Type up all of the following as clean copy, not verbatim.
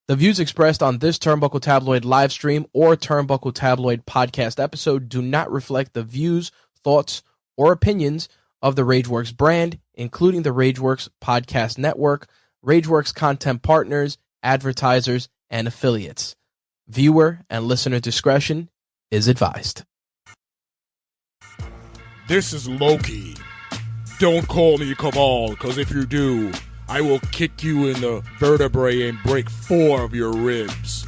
The views expressed on this Turnbuckle Tabloid live stream or Turnbuckle Tabloid podcast episode do not reflect the views, thoughts, or opinions of the Rageworks brand, including the Rageworks podcast network, Rageworks content partners, advertisers, and affiliates. Viewer and listener discretion is advised. This is Loki. Don't call me Cabal, because if you do, I will kick you in the vertebrae and break 4 of your ribs.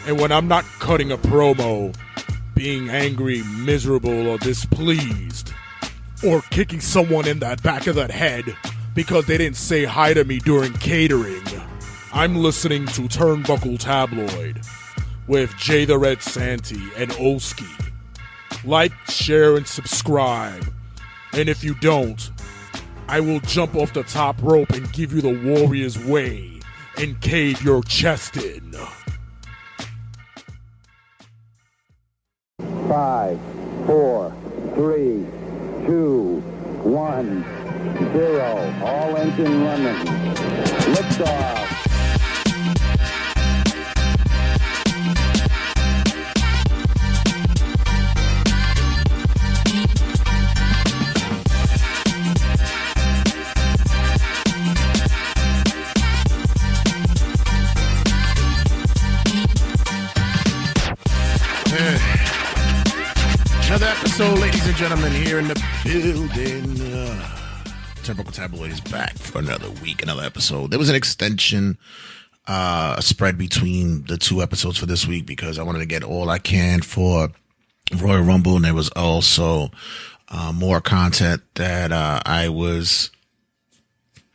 And when I'm not cutting a promo, being angry, miserable, or displeased, or kicking someone in the back of the head because they didn't say hi to me during catering, I'm listening to Turnbuckle Tabloid with Jay the Red Santee and Oski. Like, share, and subscribe. And if you don't, I will jump off the top rope and give you the warrior's way and cave your chest in. 5, 4, 3, 2, 1, 0. All engine running. Liftoff. Another episode, ladies and gentlemen, here in the building. Turnbuckle Tabloid is back for another week, another episode. There was an extension, a spread between the 2 episodes for this week because I wanted to get all I can for Royal Rumble, and there was also more content that I was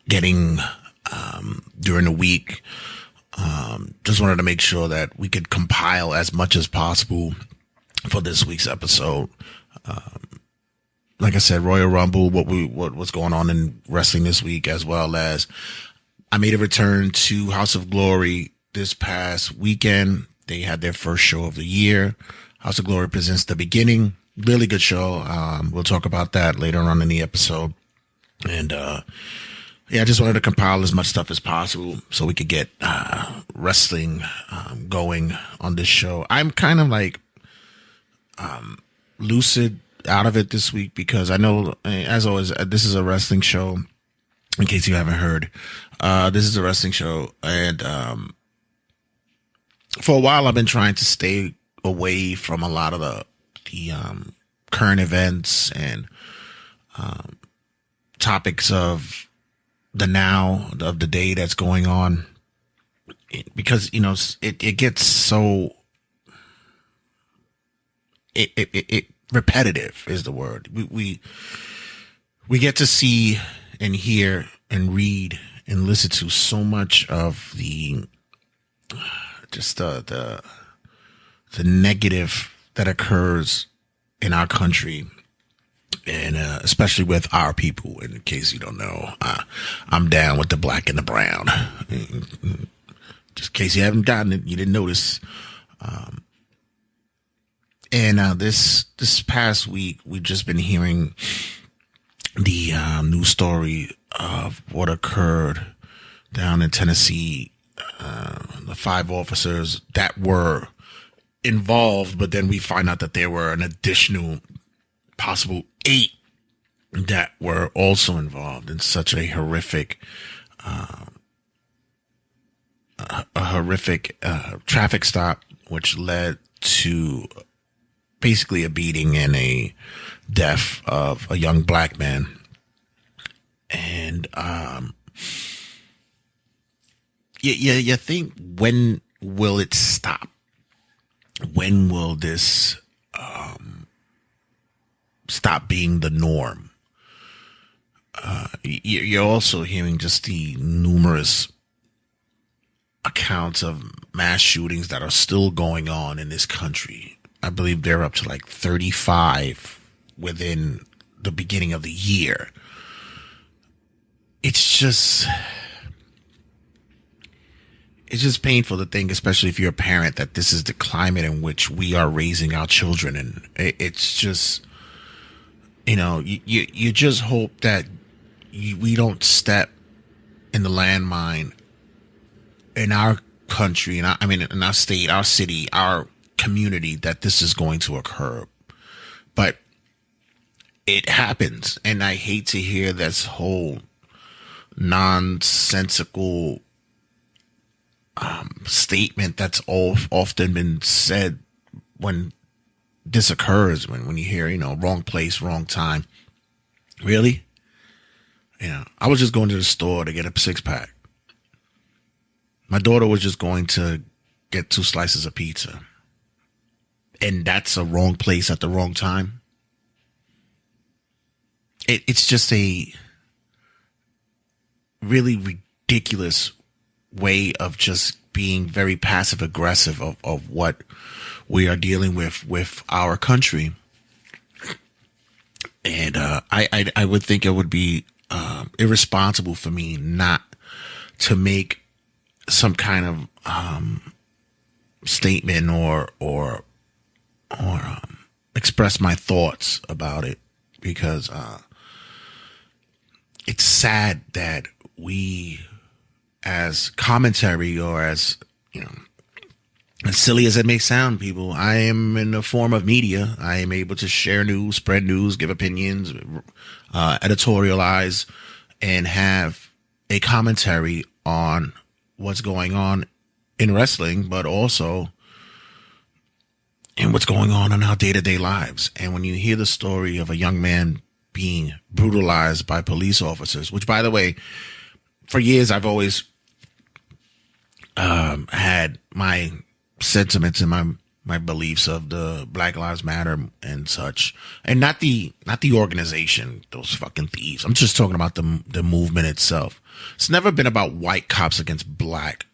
getting during the week. Just wanted to make sure that we could compile as much as possible for this week's episode. Like I said, Royal Rumble, what's going on in wrestling this week, as well as I made a return to House of Glory this past weekend. They had their first show of the year. House of Glory presents The Beginning. Really good show. We'll talk about that later on in the episode. And yeah, I just wanted to compile as much stuff as possible so we could get wrestling going on this show. I'm kind of like lucid out of it this week because I know, as always, this is a wrestling show. In case you haven't heard, this is a wrestling show, and for a while I've been trying to stay away from a lot of the current events and topics of the now of the day that's going on, because it gets so it repetitive is the word. We get to see and hear and read and listen to so much of the just the negative that occurs in our country, and especially with our people. In case you don't know, I'm down with the black and the brown. Just in case you haven't gotten it, you didn't notice. And this past week, we've just been hearing the news story of what occurred down in Tennessee. The 5 officers that were involved, but then we find out that there were an additional possible 8 that were also involved in such a horrific traffic stop, which led to basically a beating and a death of a young black man. And you think, when will it stop? When will this stop being the norm? You're also hearing just the numerous accounts of mass shootings that are still going on in this country. I believe they're up to like 35 within the beginning of the year. It's just painful to think, especially if you're a parent, that this is the climate in which we are raising our children. And it's just, you just hope that we don't step in the landmine in our country, and I mean, in our state, our city, our community, that this is going to occur. But it happens, and I hate to hear this whole nonsensical statement that's often been said when this occurs, when you hear, wrong place, wrong time. Really? I was just going to the store to get a 6-pack. My daughter was just going to get 2 slices of pizza. And that's a wrong place at the wrong time. It's just a really ridiculous way of just being very passive aggressive of what we are dealing with our country. And I would think it would be irresponsible for me not to make some kind of statement or express my thoughts about it, because it's sad that we, as commentary, or as as silly as it may sound, people, I am in the form of media. I am able to share news, spread news, give opinions, editorialize, and have a commentary on what's going on in wrestling, but also in what's going on in our day-to-day lives. And when you hear the story of a young man being brutalized by police officers, which, by the way, for years I've always had my sentiments and my beliefs of the Black Lives Matter and such, and not the organization, those fucking thieves. I'm just talking about the movement itself. It's never been about white cops against black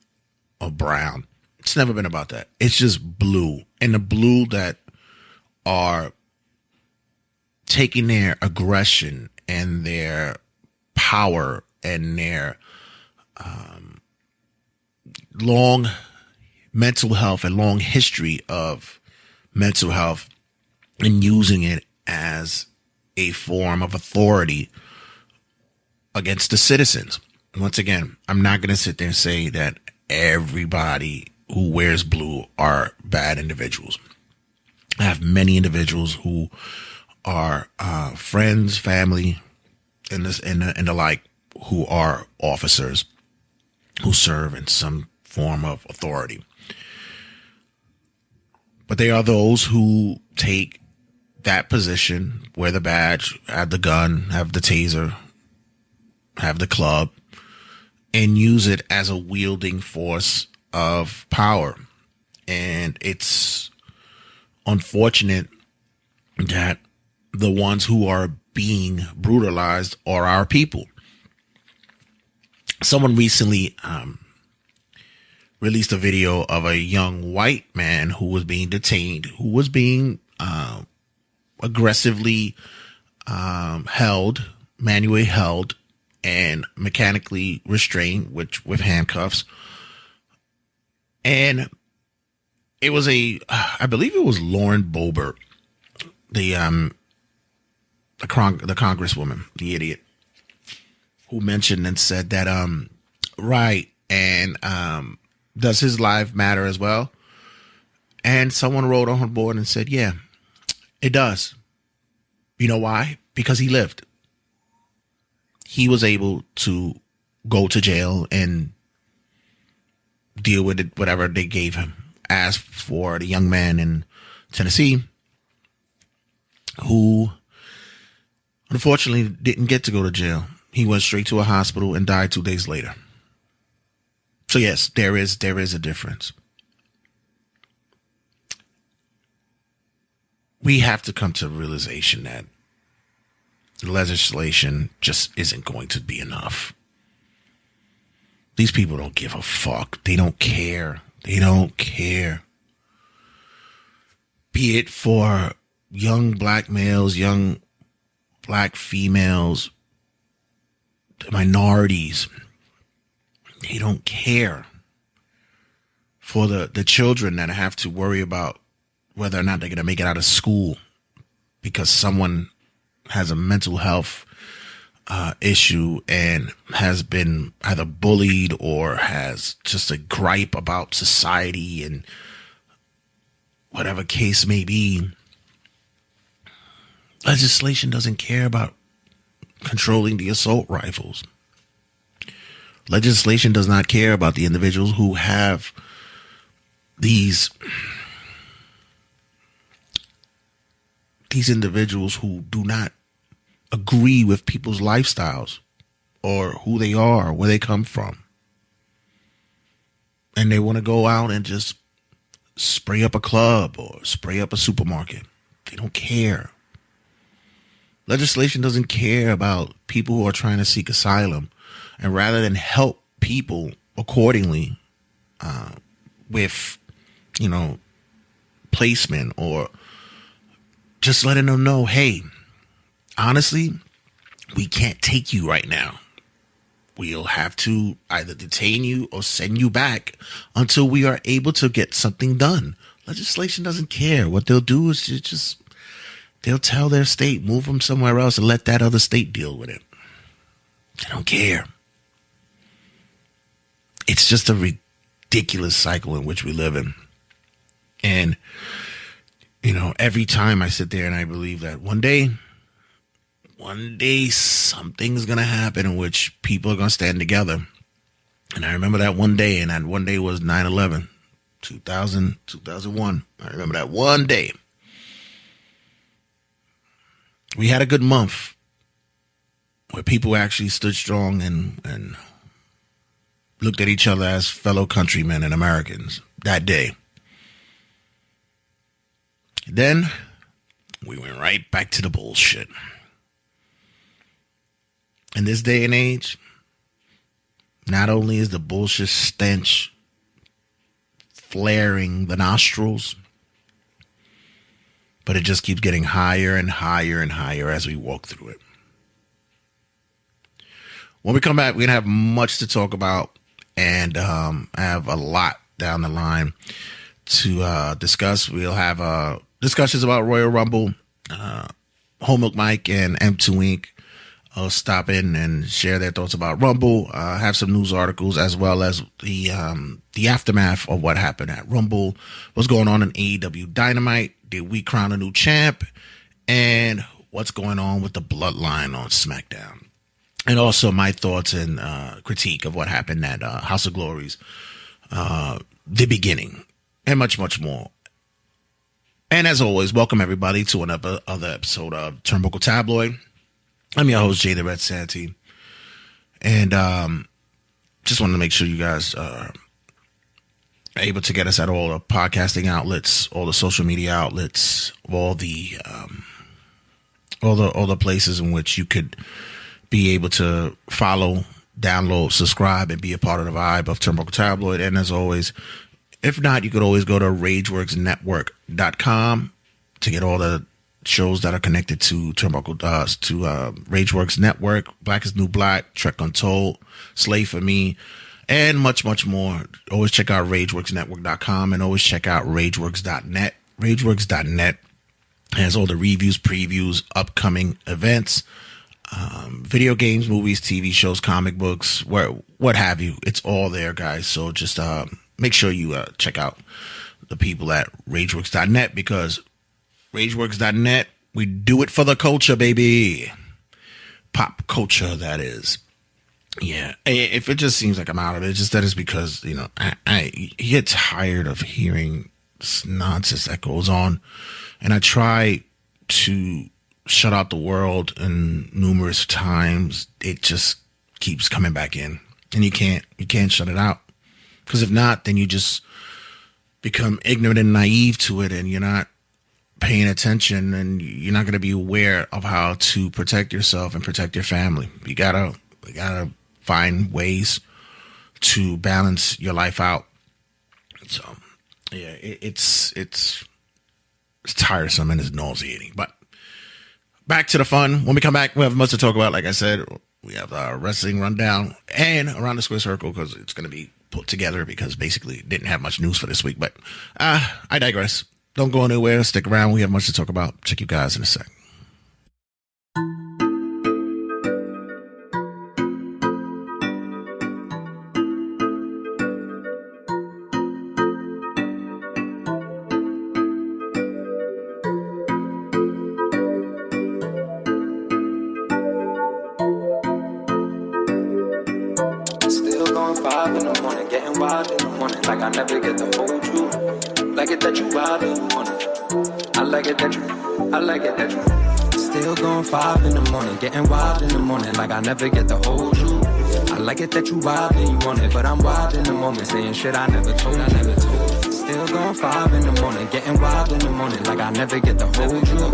or brown. It's never been about that. It's just blue, and the blue that are taking their aggression and their power and their long mental health and long history of mental health, and using it as a form of authority against the citizens. Once again, I'm not going to sit there and say that everybody who wears blue are bad individuals. I have many individuals who are friends, family, and the like, who are officers who serve in some form of authority. But they are those who take that position, wear the badge, have the gun, have the taser, have the club, and use it as a wielding force of power. And it's unfortunate that the ones who are being brutalized are our people. Someone recently released a video of a young white man who was being detained, who was being aggressively manually held and mechanically restrained, with handcuffs. And it was I believe it was Lauren Boebert, the congresswoman, the idiot, who mentioned and said that, right, and does his life matter as well? And someone wrote on her board and said, yeah, it does. You know why? Because he lived. He was able to go to jail and deal with it, whatever they gave him. As for the young man in Tennessee, who unfortunately didn't get to go to jail, he went straight to a hospital and died 2 days later. So yes, there is a difference. We have to come to the realization that legislation just isn't going to be enough. These people don't give a fuck. They don't care. They don't care. Be it for young black males, young black females, the minorities. They don't care. For the children that have to worry about whether or not they're going to make it out of school because someone has a mental health issue and has been either bullied or has just a gripe about society and whatever case may be, legislation doesn't care about controlling the assault rifles. Legislation does not care about the individuals who have these individuals who do not agree with people's lifestyles or who they are, where they come from. And they want to go out and just spray up a club or spray up a supermarket. They don't care. Legislation doesn't care about people who are trying to seek asylum. And rather than help people accordingly with, placement or just letting them know, hey, honestly, we can't take you right now. We'll have to either detain you or send you back until we are able to get something done. Legislation doesn't care. What they'll do is they'll tell their state, move them somewhere else and let that other state deal with it. They don't care. It's just a ridiculous cycle in which we live in. And, every time I sit there and I believe that one day something's going to happen in which people are going to stand together. And I remember that one day, and that one day was 9/11, 2001. I remember that one day. We had a good month where people actually stood strong and looked at each other as fellow countrymen and Americans that day. Then we went right back to the bullshit. In this day and age, not only is the bullshit stench flaring the nostrils, but it just keeps getting higher and higher and higher as we walk through it. When we come back, we're going to have much to talk about, and I have a lot down the line to discuss. We'll have discussions about Royal Rumble. Home Milk Mike and M2 Inc. will stop in and share their thoughts about Rumble. Have some news articles as well as the aftermath of what happened at Rumble. What's going on in AEW Dynamite? Did we crown a new champ? And what's going on with the Bloodline on SmackDown? And also my thoughts and critique of what happened at House of Glory's the beginning, and much, much more. And as always, welcome everybody to another episode of Turnbuckle Tabloid. I'm your host, Jay the Red Santee. And just wanted to make sure you guys are able to get us at all the podcasting outlets, all the social media outlets, all the places in which you could be able to follow, download, subscribe, and be a part of the vibe of Turnbuckle Tabloid. And as always, if not, you could always go to RageWorksNetwork.com to get all the shows that are connected to Turnbuckle, to Rageworks Network, Black is New Black, Trek Untold, Slave for Me, and much, much more. Always check out RageWorksNetwork.com and always check out RageWorks.net. RageWorks.net has all the reviews, previews, upcoming events, video games, movies, TV shows, comic books, what have you. It's all there, guys. So just make sure you check out the people at RageWorks.net, because RageWorks.net, we do it for the culture, baby. Pop culture, that is. Yeah, if it just seems like I'm out of it, just that is because, I get tired of hearing this nonsense that goes on. And I try to shut out the world, and numerous times it just keeps coming back in. And you can't shut it out. Because if not, then you just become ignorant and naive to it, and you're not paying attention, and you're not going to be aware of how to protect yourself and protect your family. You gotta find ways to balance your life out. So yeah, it's tiresome and it's nauseating. But back to the fun. When we come back, we have much to talk about. Like I said, we have our wrestling rundown and Around the Square Circle, because it's going to be put together, because basically didn't have much news for this week. But I digress. Don't go anywhere. Stick around. We have much to talk about. Check you guys in a sec. wild in the morning, like I never get to hold you. Like it that you wild in the morning. I like it that you. Still going 5 in the morning, getting wild in the morning, like I never get to hold you. I like it that you wild and you want it, but I'm wild in the moment, saying shit I never told. Still going 5 in the morning, getting wild in the morning, like I never get to hold you.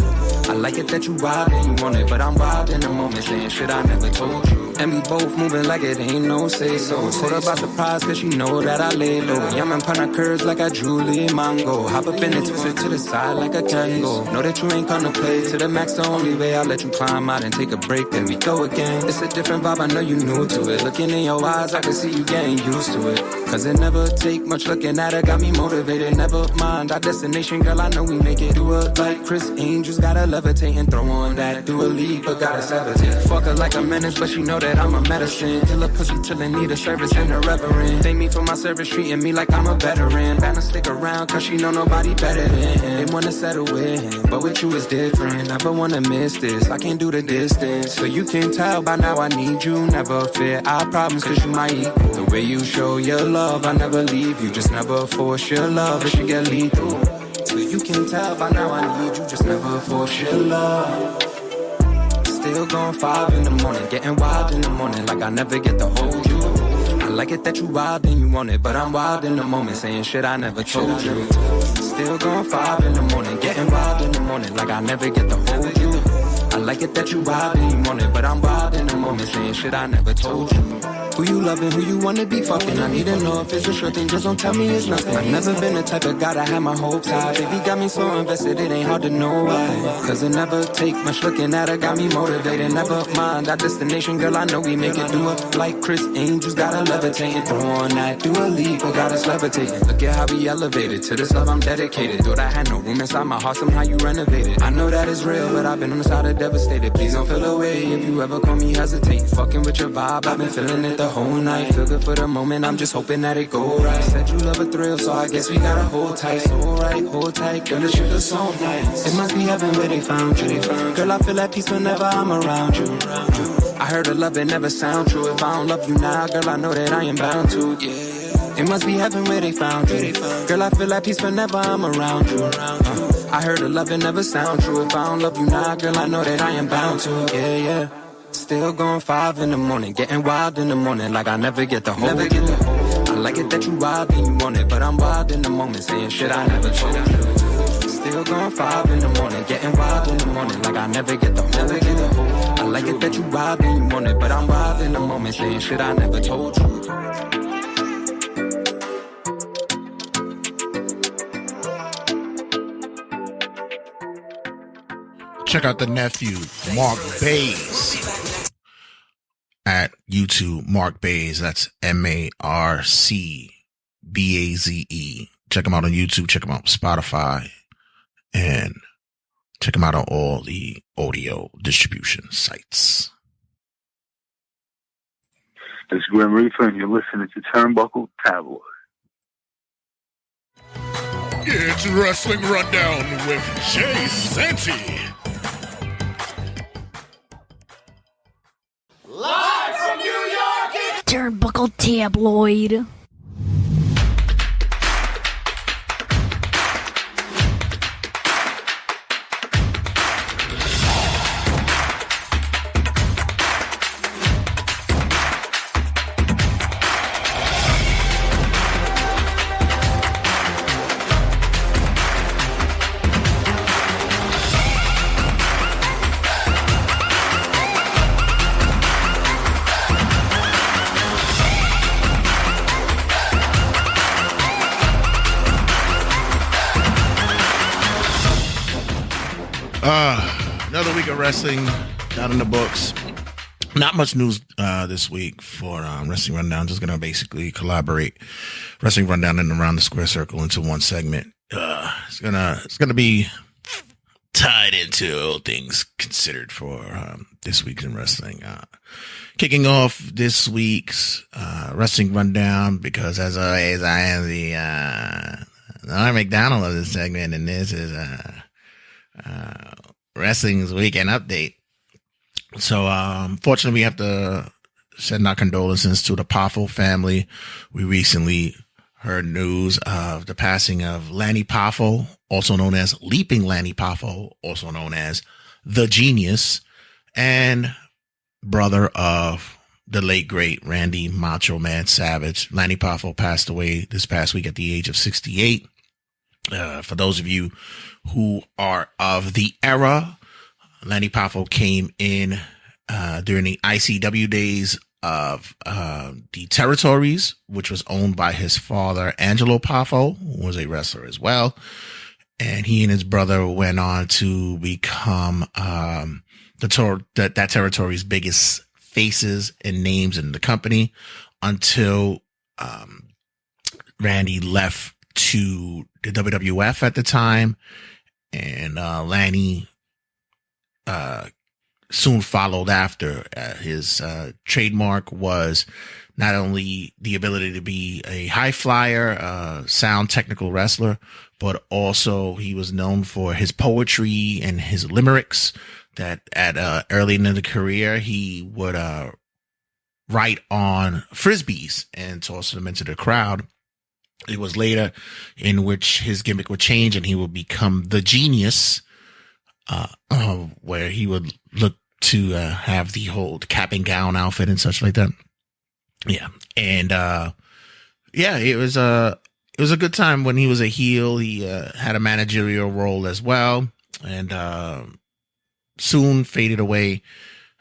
I like it that you wild and you want it, but I'm wild in the moment, saying shit I never told you. And we both moving like it ain't no say so. Caught up by surprise cause she know that I lay low. Yamming pana curves like a Julie Mango. Hop up in it, twist it to the side like a tango. Know that you ain't come to play to the max, the only way I'll let you climb out and take a break, then we go again. It's a different vibe, I know you new to it. Looking in your eyes, I can see you getting used to it. Cause it never take much looking at her, got me motivated. Never mind our destination, girl, I know we make it. Do it like Chris Angels, gotta levitate and throw on that. Do a leap, but gotta levitate. Fuck her like a menace, but she know that I'm a medicine. Kill a pussy till I need a service and a reverend. Thank me for my service, treating me like I'm a veteran. Bound to stick around, cause she know nobody better than him. They wanna settle with him, but with you it's different. Never wanna miss this, I can't do the distance. So you can tell by now I need you. Never fear our problems, cause you my equal. The way you show your love, I never leave you. Just never force your love, it should get lethal. So you can tell by now I need you. Just never force your love. Still going 5 in the morning, getting wild in the morning, like I never get to hold you. I like it that you wild and you want it, but I'm wild in the moment, saying shit I never told you. Still going 5 in the morning, getting wild in the morning, like I never get to hold you. I like it that you wild and you want it, but I'm wild in the moment, saying shit I never told you. Who you loving, who you wanna be fucking, I need to know if it's a sure thing, just don't tell me it's nothing. I've never been the type of guy that had my hopes high. Baby got me so invested, it ain't hard to know why. Cause it never take much looking at her, got me motivated. Never mind our destination, girl, I know we make it. Do it like Chris Angels, gotta levitate and throw on that. Do a leap, but gotta levitate. Look at how we elevated, to this love I'm dedicated. Thought I had no room inside my heart, somehow you renovated. I know that it's real, but I've been on the side of devastated. Please don't feel away, if you ever call me hesitate. Fucking with your vibe, I've been feeling it the whole night. Feel good for the moment, I'm just hoping that it go right. Said you love a thrill, so I guess we gotta hold tight. So right, hold tight, girl, this shit feels so nice. It must be heaven where they found you. Girl, I feel at peace whenever I'm around you. I heard a love it never sound true. If I don't love you now, girl, I know that I am bound to. Yeah. It must be heaven where they found you. Girl, I feel at peace whenever I'm around you. I heard a love it never sound true. If I don't love you now, girl, I know that I am bound to. Yeah, yeah. Still going 5 in the morning, getting wild in the morning, like I never get to hold you. I like it that you wild and you want it, but I'm wild in the moment, saying shit I never told you. Still going 5 in the morning, getting wild in the morning, like I never get to hold you. I like it that you wild and you want it, but I'm wild in the moment, saying shit I never told you. Check out the nephew, Mark Baze, at YouTube. Mark Baze, that's MarcBaze. Check him out on YouTube, check him out on Spotify, and check him out on all the audio distribution sites. It's Grim Reaper, and you're listening to Turnbuckle Tabloid. It's Wrestling Rundown with Jay Santy. Live from New York, it's Turnbuckle Tabloid. Another week of wrestling down in the books. Not much news this week for Wrestling Rundown. Just gonna basically collaborate Wrestling Rundown and Around the Square Circle into one segment. It's gonna be tied into all things considered for this week's in wrestling. Kicking off this week's Wrestling Rundown, because as always I am the Norm McDonald of this segment, and this is Wrestling's Weekend Update. So, fortunately, we have to send our condolences to the Poffo family. We recently heard news of the passing of Lanny Poffo, also known as Leaping Lanny Poffo, also known as The Genius, and brother of the late great Randy Macho Man Savage. Lanny Poffo passed away this past week at the age of 68. For those of you who are of the era, Lanny Poffo came in during the ICW days of the territories, which was owned by his father, Angelo Poffo, who was a wrestler as well. And he and his brother went on to become that territory's biggest faces and names in the company until Randy left to the WWF at the time. And Lanny soon followed after. His trademark was not only the ability to be a high flyer, sound technical wrestler, but also he was known for his poetry and his limericks that at early in the career, he would write on Frisbees and toss them into the crowd. It was later in which his gimmick would change and he would become the Genius, where he would look to have the whole cap and gown outfit and such like that. Yeah. And it was a good time when he was a heel. He had a managerial role as well, and soon faded away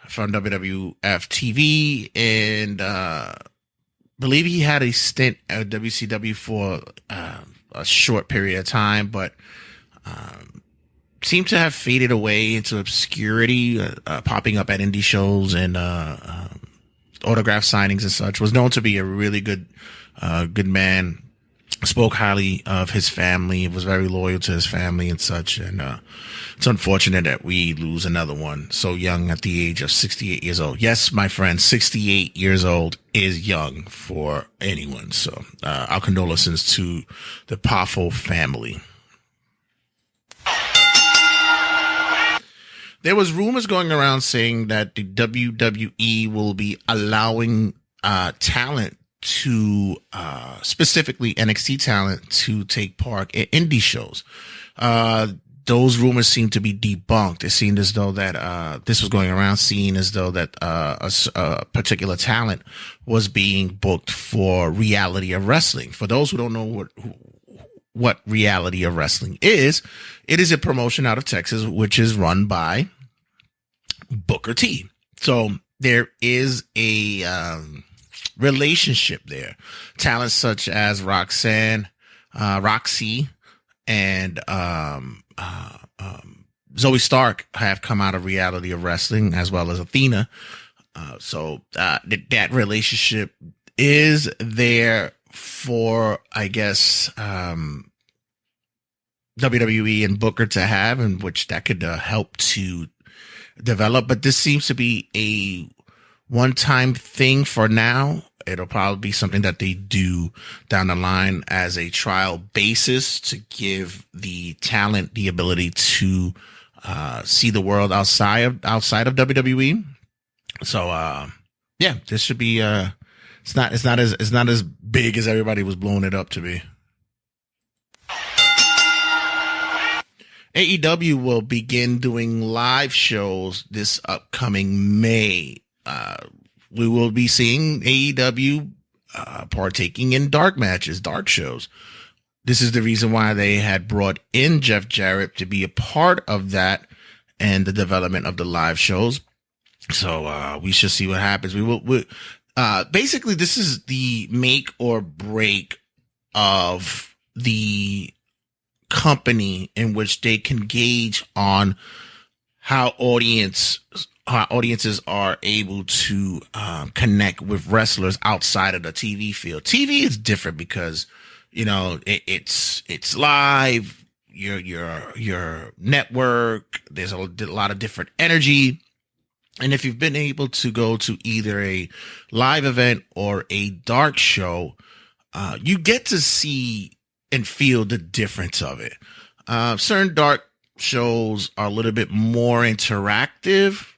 from WWF TV, and believe he had a stint at WCW for a short period of time, but seemed to have faded away into obscurity, popping up at indie shows and autograph signings and such. Was known to be a really good man. Spoke highly of his family, was very loyal to his family and such. And it's unfortunate that we lose another one so young at the age of 68 years old. Yes, my friend, 68 years old is young for anyone. So our condolences to the Poffo family. There was rumors going around saying that the WWE will be allowing talent to specifically NXT talent to take part in indie shows. Those rumors seem to be debunked. It seemed as though that this was going around, seen as though that a particular talent was being booked for Reality of Wrestling. For those who don't know what Reality of Wrestling is, it is a promotion out of Texas which is run by Booker T. So there is a relationship there. Talents such as Roxy, and Zoe Stark have come out of Reality of Wrestling, as well as Athena. So that relationship is there for, I guess, WWE and Booker to have, in which that could help to develop. But this seems to be a one-time thing for now. It'll probably be something that they do down the line as a trial basis to give the talent the ability to see the world outside of WWE. So this should be it's not as big as everybody was blowing it up to be. AEW will begin doing live shows this upcoming May. We will be seeing AEW partaking in dark matches, dark shows. This is the reason why they had brought in Jeff Jarrett to be a part of that and the development of the live shows. So we should see what happens. Basically, this is the make or break of the company, in which they can gauge on how audiences are able to connect with wrestlers outside of the TV field. TV is different because, you know, it's live, your network, there's a lot of different energy. And if you've been able to go to either a live event or a dark show, you get to see and feel the difference of it. Certain dark shows are a little bit more interactive.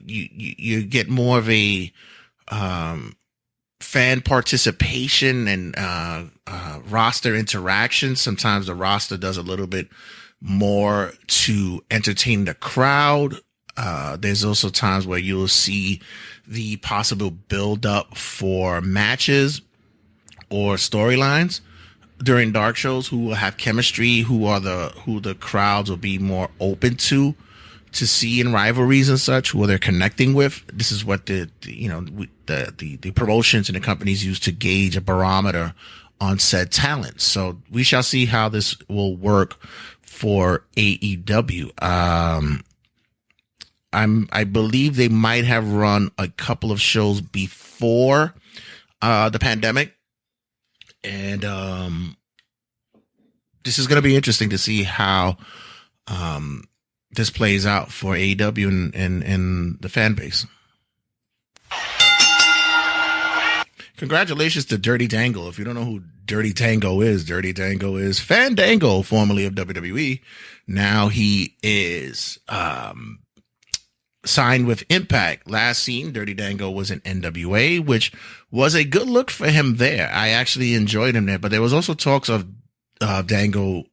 You get more of a fan participation and roster interaction. Sometimes the roster does a little bit more to entertain the crowd. There's also times where you'll see the possible build up for matches or storylines during dark shows who will have chemistry, who the crowds will be more open to see in rivalries and such, who they're connecting with. This is what the promotions and the companies use to gauge a barometer on said talent. So we shall see how this will work for AEW. I believe they might have run a couple of shows before the pandemic, and this is going to be interesting to see how this plays out for AEW and the fan base. Congratulations to Dirty Dango. If you don't know who Dirty Dango is Fandango, formerly of WWE. Now he is signed with Impact. Last seen, Dirty Dango was in NWA, which was a good look for him there. I actually enjoyed him there, but there was also talks of Dango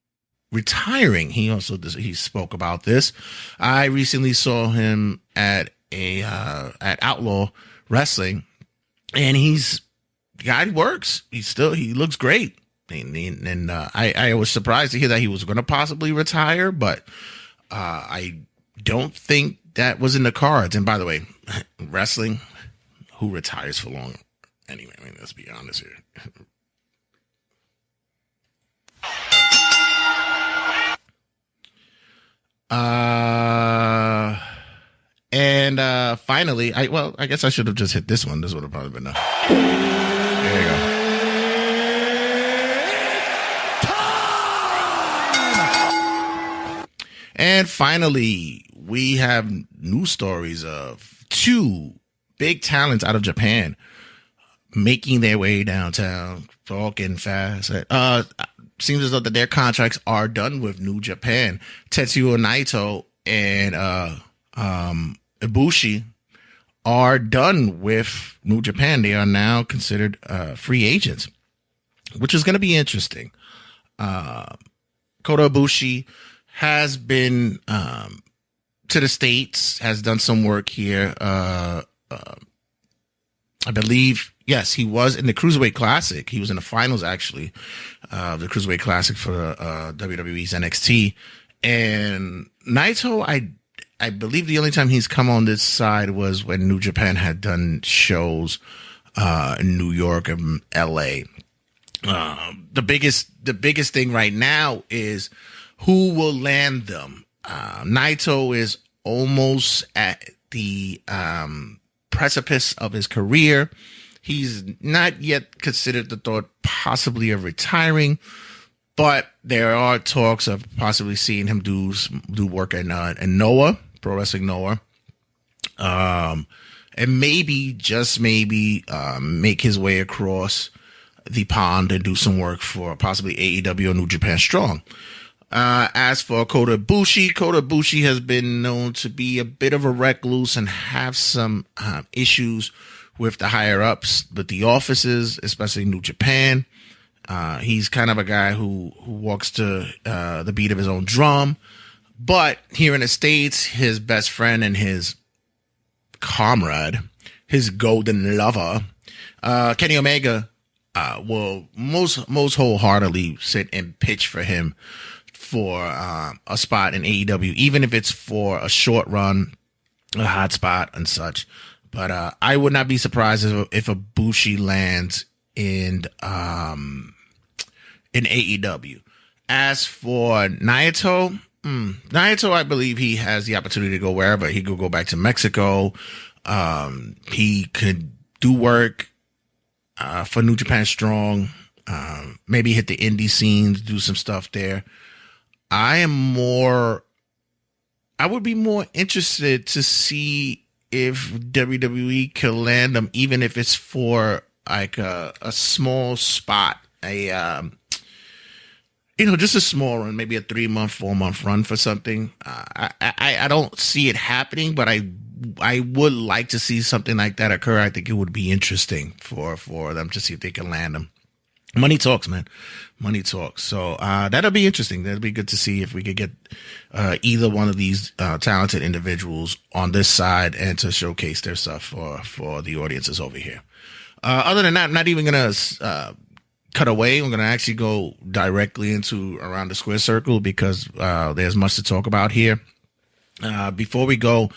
retiring. He spoke about this. I recently saw him at at Outlaw Wrestling, and God works. He looks great. And I was surprised to hear that he was going to possibly retire, but I don't think that was in the cards. And by the way, wrestling, who retires for long? Anyway, let's be honest here. And finally, I guess I should have just hit this one. This would have probably been enough. There you go. And finally, we have news stories of two big talents out of Japan making their way downtown, talking fast. Seems as though that their contracts are done with New Japan. Tetsuya Naito and Ibushi are done with New Japan. They are now considered free agents, which is going to be interesting. Kota Ibushi has been to the States, has done some work here. I believe, yes, he was in the Cruiserweight Classic. He was in the finals, actually, the Cruiserweight Classic for WWE's NXT. And Naito, I believe the only time he's come on this side was when New Japan had done shows in New York and LA. The biggest thing right now is who will land them. Naito is almost at the precipice of his career. He's not yet considered the thought possibly of retiring, but there are talks of possibly seeing him do work in Noah, Pro Wrestling Noah, and maybe, just maybe, make his way across the pond and do some work for possibly AEW or New Japan Strong. As for Kota Ibushi has been known to be a bit of a recluse and have some issues with the higher ups, with the offices, especially New Japan. He's kind of a guy who walks to the beat of his own drum. But here in the States, his best friend and his comrade, his golden lover, Kenny Omega, will most wholeheartedly sit and pitch for him for a spot in AEW, even if it's for a short run, a hot spot and such. But I would not be surprised if Ibushi lands in AEW. As for Naito, I believe he has the opportunity to go wherever. He could go back to Mexico. He could do work for New Japan Strong. Maybe hit the indie scenes, do some stuff there. I would be more interested to see if WWE could land them, even if it's for like a small spot, just a small run, maybe a 3-month, 4-month run for something. I don't see it happening, but I would like to see something like that occur. I think it would be interesting for them to see if they can land them. Money talks, man. Money talks. So that'll be interesting. That'll be good to see if we could get either one of these talented individuals on this side and to showcase their stuff for the audiences over here. Other than that, I'm not even going to cut away. I'm going to actually go directly into Around the Square Circle because there's much to talk about here. Before we go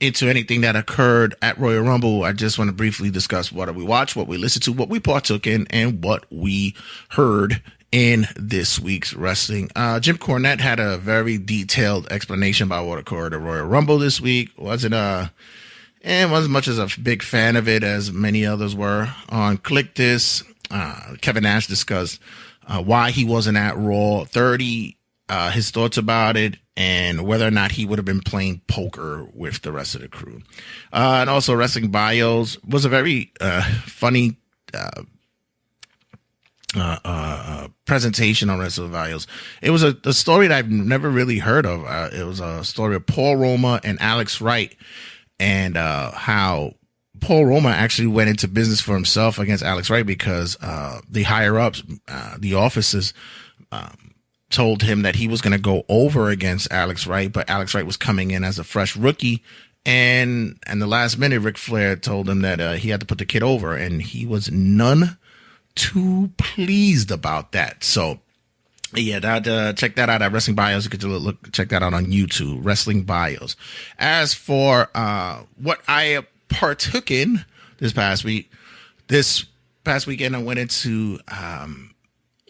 into anything that occurred at Royal Rumble, I just want to briefly discuss what we watched, what we listened to, what we partook in, and what we heard in this week's wrestling. Jim Cornette had a very detailed explanation about what occurred at Royal Rumble this week. Wasn't as much as a big fan of it as many others were. On Click This, Kevin Nash discussed why he wasn't at Raw 30, his thoughts about it, and whether or not he would have been playing poker with the rest of the crew. And also Wrestling Bios was a very funny presentation on Wrestling Bios. It was a story that I've never really heard of. It was a story of Paul Roma and Alex Wright, and how Paul Roma actually went into business for himself against Alex Wright because the higher-ups, the officers, told him that he was going to go over against Alex Wright, but Alex Wright was coming in as a fresh rookie. And the last minute, Ric Flair told him that he had to put the kid over, and he was none too pleased about that. So, yeah, check that out at Wrestling Bios. You could check that out on YouTube, Wrestling Bios. As for what I partook in this past weekend, I went into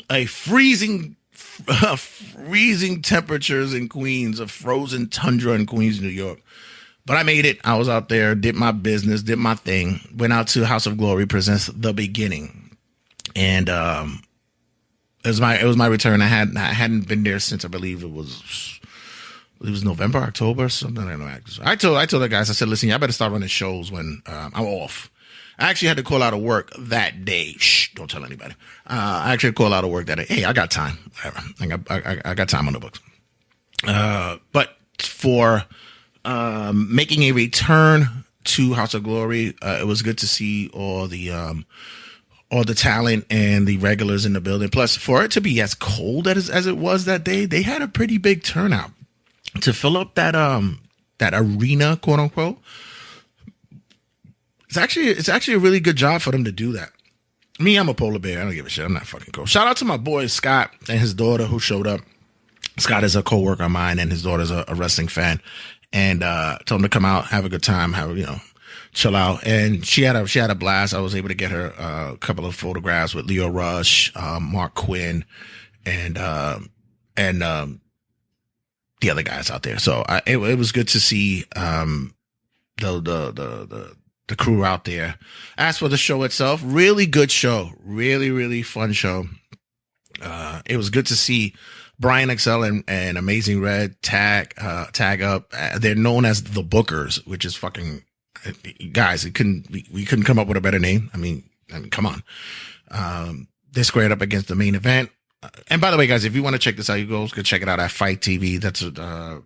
a freezing temperatures in Queens, a frozen tundra in Queens, New York. But I made it. I was out there, did my business, did my thing, went out to House of Glory presents The Beginning. And it was my return. I hadn't been there since I believe it was November, October, something like that. I told the guys, I said, listen, I better start running shows when I'm off. I actually had to call out of work that day. Shh, don't tell anybody. I actually called out of work that day. Hey, I got time. I got time on the books. But for making a return to House of Glory, it was good to see all the talent and the regulars in the building. Plus, for it to be as cold as it was that day, they had a pretty big turnout to fill up that arena, quote unquote. It's actually a really good job for them to do that. Me, I'm a polar bear. I don't give a shit. I'm not fucking cold. Shout out to my boy Scott and his daughter who showed up. Scott is a coworker of mine, and his daughter's a wrestling fan. And told him to come out, have a good time, chill out. And she had a blast. I was able to get her a couple of photographs with Leo Rush, Mark Quinn, and the other guys out there. So it was good to see the crew out there. As for the show itself, really good show. Really, really fun show. It was good to see Brian XL and Amazing Red tag up. They're known as the Bookers, which is fucking, guys, we couldn't come up with a better name. I mean, come on. They squared up against the main event. And by the way, guys, if you want to check this out, you go check it out at Fight TV. That's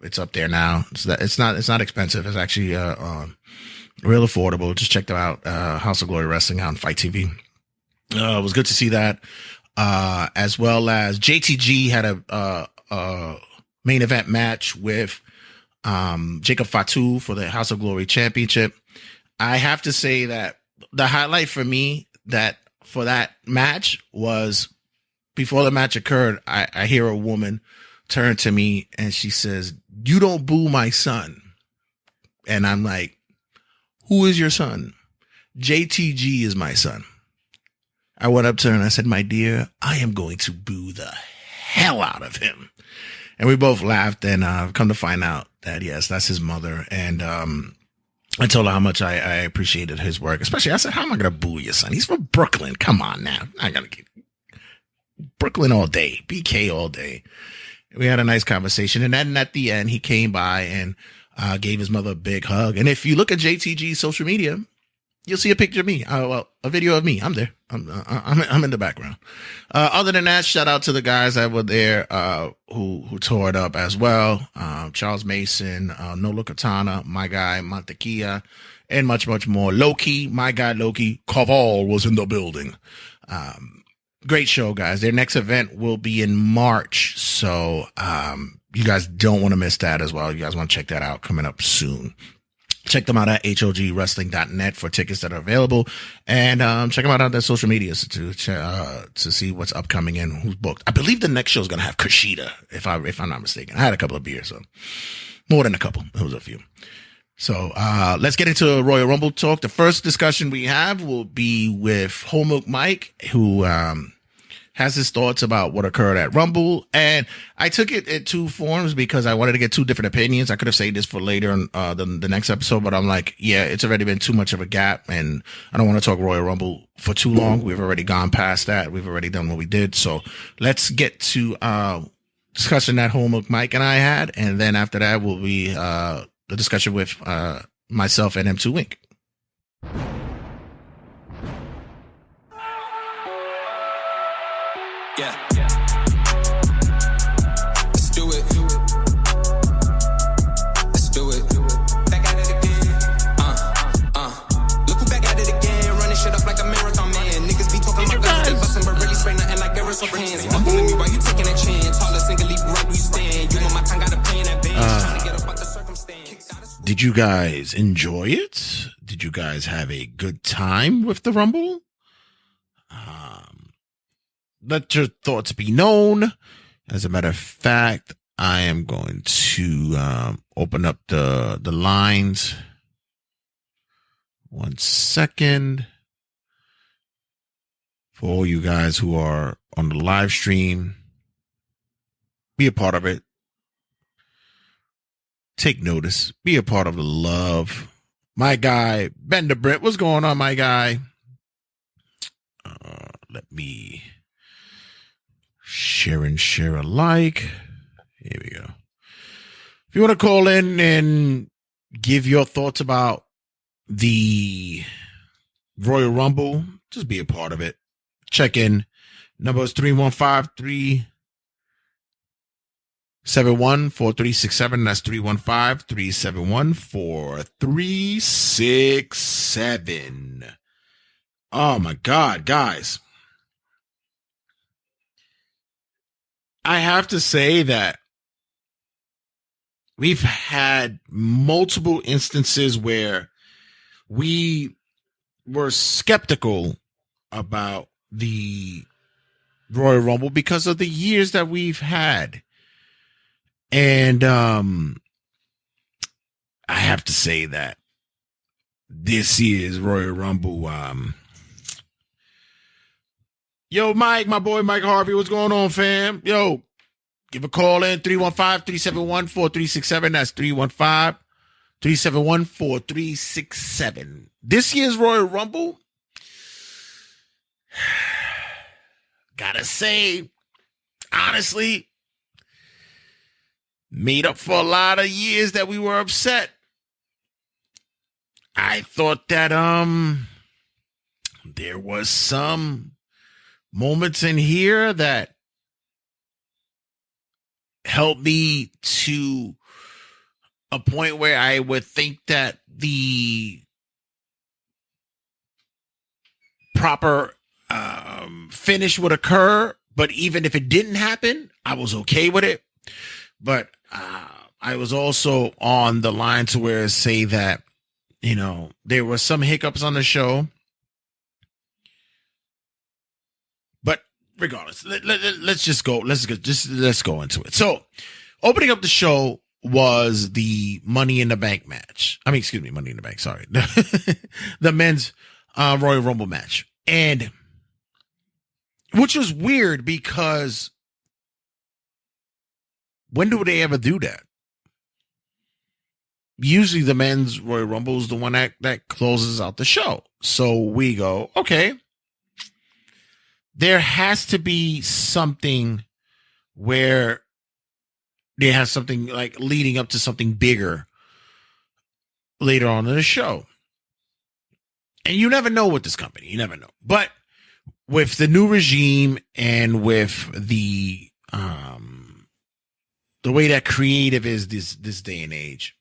it's up there now. It's not expensive. It's actually real affordable. Just check them out. House of Glory Wrestling on Fight TV. It was good to see that. As well as JTG had a main event match with Jacob Fatu for the House of Glory Championship. I have to say that the highlight for me for that match was before the match occurred, I hear a woman turn to me and she says, "You don't boo my son." And I'm like, "Who is your son?" "JTG is my son." I went up to her and I said, "My dear, I am going to boo the hell out of him." And we both laughed, and come to find out that, yes, that's his mother. And I told her how much I appreciated his work. Especially, I said, "How am I going to boo your son? He's from Brooklyn. Come on now. I got to get Brooklyn all day, BK all day." We had a nice conversation. And then at the end, he came by and gave his mother a big hug. And if you look at JTG's social media, you'll see a picture of me. A video of me. I'm there. I'm in the background. Other than that, shout out to the guys that were there, who tore it up as well. Charles Mason, Nola Katana, my guy, Montequilla, and much, much more. Loki, my guy, Loki, Kaval was in the building. great show, guys. Their next event will be in March. So, you guys don't want to miss that as well. You guys want to check that out coming up soon. Check them out at hogwrestling.net for tickets that are available, and check them out on their social medias to see what's upcoming and who's booked. I believe the next show is going to have Kushida, if I'm not mistaken. I had a couple of beers, so more than a couple. It was a few. So let's get into Royal Rumble talk. The first discussion we have will be with Whole Milk Mike, who has his thoughts about what occurred at Rumble. And I took it in two forms because I wanted to get two different opinions. I could have saved this for later in the next episode, but I'm like, yeah, it's already been too much of a gap, and I don't want to talk Royal Rumble for too long. We've already gone past that. We've already done what we did. So let's get to discussion that Whole Milk Mike and I had, and then after that will be the discussion with myself and M2 Wink. Yeah. Let's do it. Let's do it. Back at it again. Look who back at it again. Running shit up like a marathon man. Niggas be talking about guns, they bustin', but really spray nothing like aerosol pants. Fucking with me while you taking a chance. All the single leap right where you stand. You know my tongue got a pain advance. Trying to get up out the circumstance. Did you guys enjoy it? Did you guys have a good time with the Rumble? Let your thoughts be known. As a matter of fact, I am going to open up the lines. 1 second. For all you guys who are on the live stream, be a part of it. Take notice. Be a part of the love. My guy, Bender Brent. What's going on, my guy? Let me share alike. Here we go. If you want to call in and give your thoughts about the Royal Rumble, just be a part of it. Check in. Number is 315-371-4367. That's 315-371-4367. Oh my God, guys. I have to say that we've had multiple instances where we were skeptical about the Royal Rumble because of the years that we've had. And I have to say that this year's Royal Rumble, yo, Mike, my boy, Mike Harvey, what's going on, fam? Yo, give a call in, 315-371-4367. That's 315-371-4367. This year's Royal Rumble, gotta say, honestly, made up for a lot of years that we were upset. I thought that there was some moments in here that helped me to a point where I would think that the proper finish would occur. But even if it didn't happen, I was okay with it. But I was also on the line to where say that, you know, there were some hiccups on the show. Regardless, let's go into it. So, opening up the show was the Money in the Bank match. I mean, excuse me, Money in the Bank. Sorry, the men's Royal Rumble match, and which was weird because when do they ever do that? Usually, the men's Royal Rumble is the one that closes out the show. So we go, okay. There has to be something where they have something like leading up to something bigger later on in the show. And you never know with this company. You never know. But with the new regime and with the way that creative is this day and age,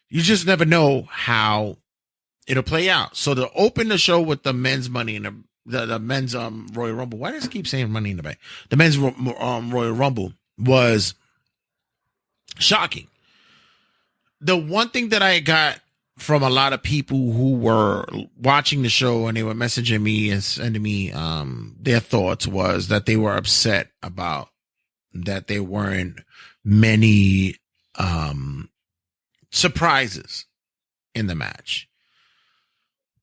you just never know how it'll play out. So to open the show with the men's Money in the the men's Royal Rumble. Why does it keep saying Money in the Bank? The men's Royal Rumble was shocking. The one thing that I got from a lot of people who were watching the show and they were messaging me and sending me their thoughts was that they were upset about that there weren't many surprises in the match.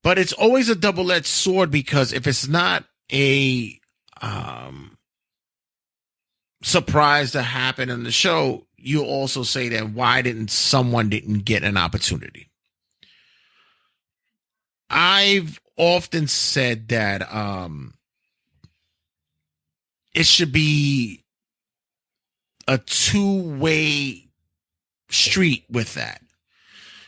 But it's always a double-edged sword, because if it's not a surprise to happen in the show, you also say that why didn't someone get an opportunity? I've often said that it should be a two-way street with that.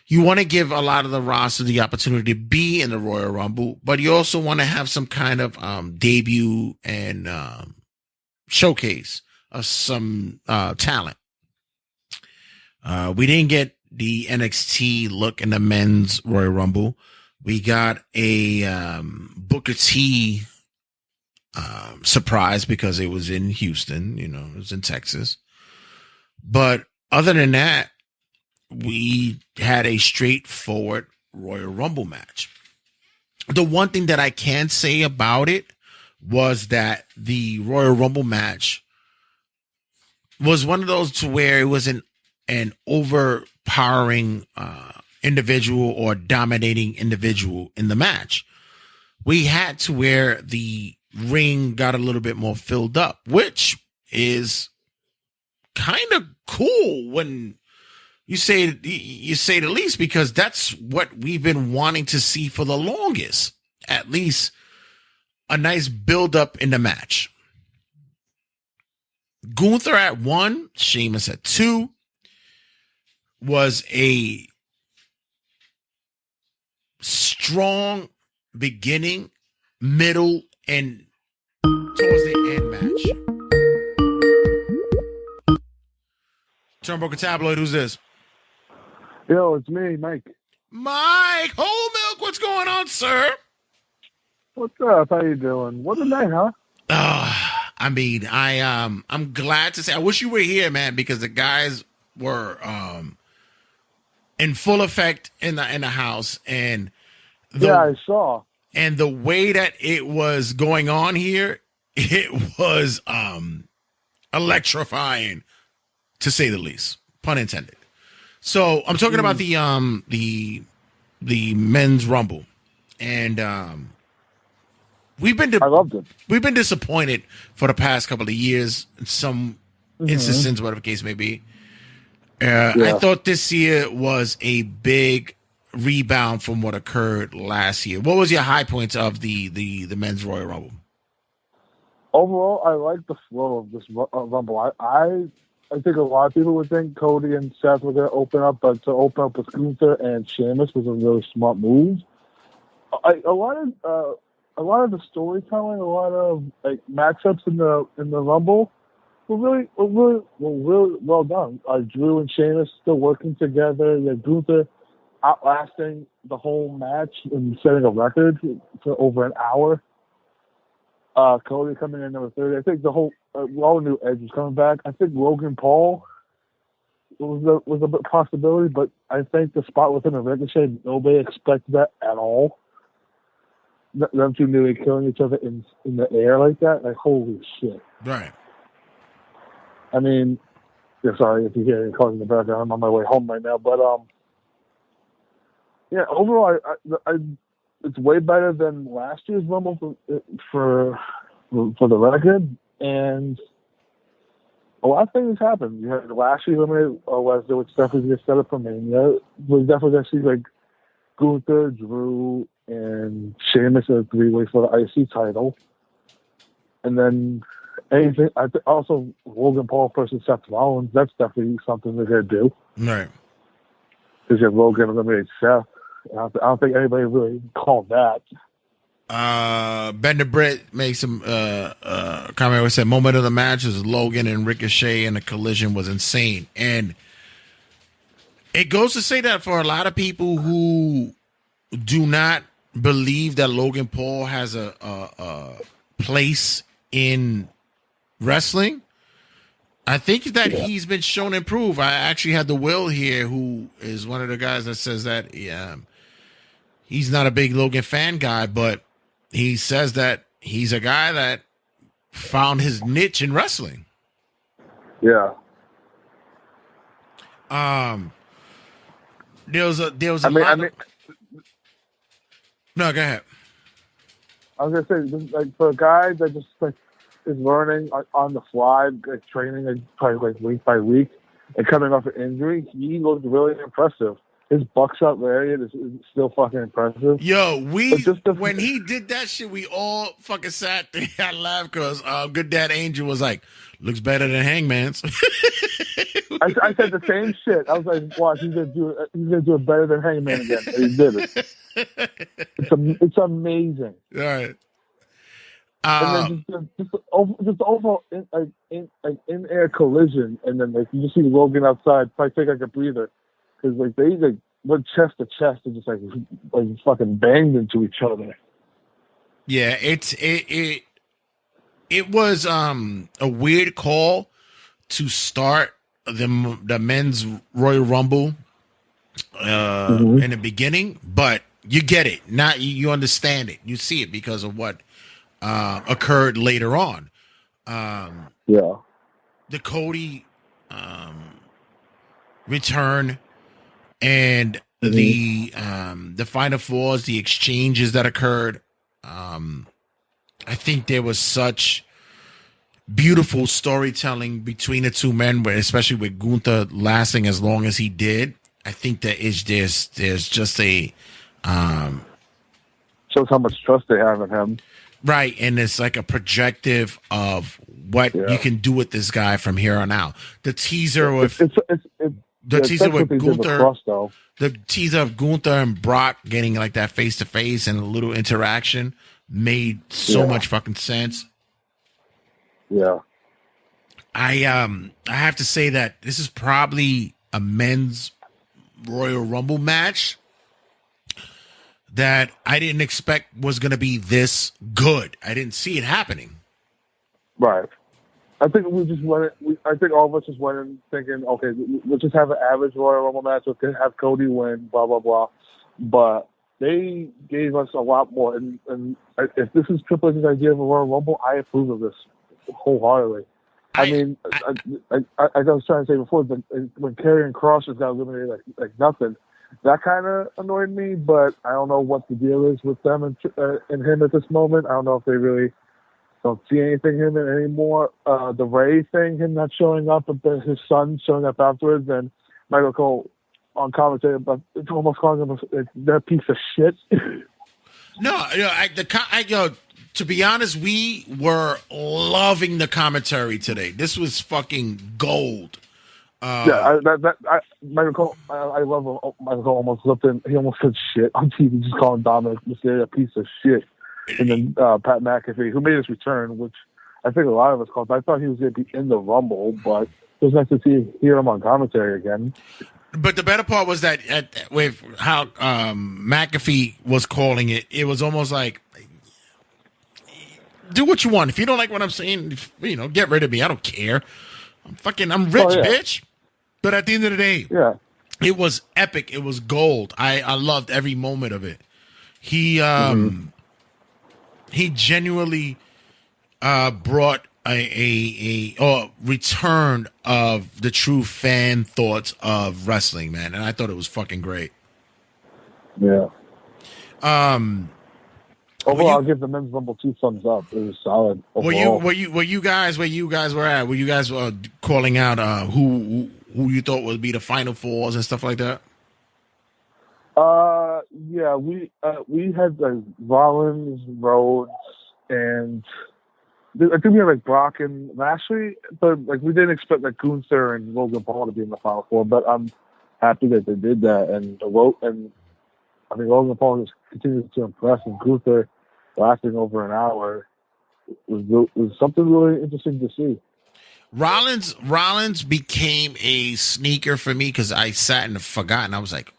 You want to give a lot of the roster the opportunity to be in the Royal Rumble, but you also want to have some kind of debut and showcase of some talent. We didn't get the NXT look in the men's Royal Rumble. We got a Booker T surprise because it was in Houston, it was in Texas. But other than that, we had a straightforward Royal Rumble match. The one thing that I can say about it was that the Royal Rumble match was one of those to where it wasn't an overpowering individual or dominating individual in the match. We had to where the ring got a little bit more filled up, which is kind of cool when you say the least, because that's what we've been wanting to see for the longest. At least a nice build up in the match. Gunther at 1, Sheamus at 2 was a strong beginning, middle, and towards the end match. Turnbuckle Tabloid, who's this? Yo, it's me, Mike. Mike, whole milk, what's going on, sir? What's up? How you doing? What a night, huh? I'm glad to say, I wish you were here, man, because the guys were in full effect in the house, and I saw. And the way that it was going on here, it was electrifying, to say the least, pun intended. So I'm talking about the men's Rumble, and I loved it. We've been disappointed for the past couple of years in some instances, whatever the case may be. I thought this year was a big rebound from what occurred last year. What was your high points of the men's Royal Rumble? Overall, I like the flow of this Rumble. I think a lot of people would think Cody and Seth were going to open up, but to open up with Gunther and Sheamus was a really smart move. A lot of the storytelling, a lot of matchups in the Rumble were really well done. Drew and Sheamus still working together. Gunther outlasting the whole match and setting a record for over an hour. Cody coming in number 30. I think the whole we all knew Edge was coming back. I think Logan Paul was a bit possibility, but I think the spot with him and Ricochet, nobody expected that at all. Them two nearly killing each other in the air like that. Holy shit! Right. I mean, sorry if you hear any calls in the background. I'm on my way home right now, but overall, it's way better than last year's Rumble for the record, and a lot of things happened. You had last year eliminated Lesnar, which definitely gets set up for Mania. Was definitely actually Gunther, Drew, and Sheamus a three-way for the IC title, and then anything. Also Logan Paul versus Seth Rollins. That's definitely something they're gonna do. Right. Because you have Logan eliminated Seth. I don't think anybody really called that. Bender Britt makes some comment where it said moment of the match is Logan and Ricochet, and the collision was insane. And it goes to say that for a lot of people who do not believe that Logan Paul has a place in wrestling. I think that he's been shown improve. I actually had the Will here, who is one of the guys that says that he's not a big Logan fan guy, but he says that he's a guy that found his niche in wrestling. Yeah. There was a No, go ahead. I was gonna say, like, for a guy that just like is learning on the fly, like training like probably like week by week, and coming off an injury, he looks really impressive. His buckshot lariat is still fucking impressive. Yo, when he did that shit, we all fucking sat there and laughed because Good Dad Angel was like, looks better than Hangman's. I said the same shit. I was like, watch, he's gonna do it better than Hangman again. And he did it. It's amazing. All right. And then just overall in air collision, and then like you just see Logan outside, probably take like a breather, because like they like went chest to chest and just like fucking banged into each other. Yeah, it was a weird call to start the men's Royal Rumble in the beginning, but you get it. Now you understand it. You see it because of what occurred later on. The Cody return and the Final Fours, the exchanges that occurred. I think there was such beautiful storytelling between the two men, but especially with Gunther lasting as long as he did. I think that there's just a shows how much trust they have in him. Right, and it's like a projective of what you can do with this guy from here on out. The teaser with teaser with Gunther, the teaser of Gunther and Brock getting like that face to face and a little interaction made so much fucking sense. Yeah, I have to say that this is probably a men's Royal Rumble match that I didn't expect was going to be this good. I didn't see it happening. Right. I think we just went. I think all of us just went in thinking, okay, let's just have an average Royal Rumble match. Let's have Cody win, blah blah blah. But they gave us a lot more. And if this is Triple H's idea of a Royal Rumble, I approve of this wholeheartedly. I mean, I was trying to say before, but when Karrion Kross just got eliminated like nothing, that kind of annoyed me. But I don't know what the deal is with them and him at this moment. I don't know if they really don't see anything in him anymore. The Ray thing, him not showing up, but his son showing up afterwards, and Michael Cole on commentary about it's almost calling him that piece of shit. To be honest, we were loving the commentary today. This was fucking gold. Michael Cole, I love him. Michael Cole almost looked in. He almost said shit on TV, just calling Dominic Mysterio a piece of shit. And then Pat McAfee, who made his return, which I think a lot of us called. I thought he was going to be in the Rumble, but it was nice to hear him on commentary again. But the better part was that with how McAfee was calling it, it was almost like, do what you want. If you don't like what I'm saying, get rid of me. I don't care. I'm rich, bitch. But at the end of the day, it was epic. It was gold. I loved every moment of it. He genuinely brought a return of the true fan thoughts of wrestling, man, and I thought it was fucking great. Yeah. Overall, I'll give the men's Rumble 2 thumbs up. It was solid. Overall. Were you guys were at? Were you guys calling out who you thought would be the Final Fours and stuff like that? Yeah, we had like Rollins, Rhodes, and I think we had like Brock and Lashley, but like we didn't expect like Gunther and Logan Paul to be in the Final Four. But I'm happy that they did that, and I think Logan Paul just continues to impress, and Gunther lasting over an hour was something really interesting to see. Rollins became a sneaker for me because I sat and forgot, and I was like,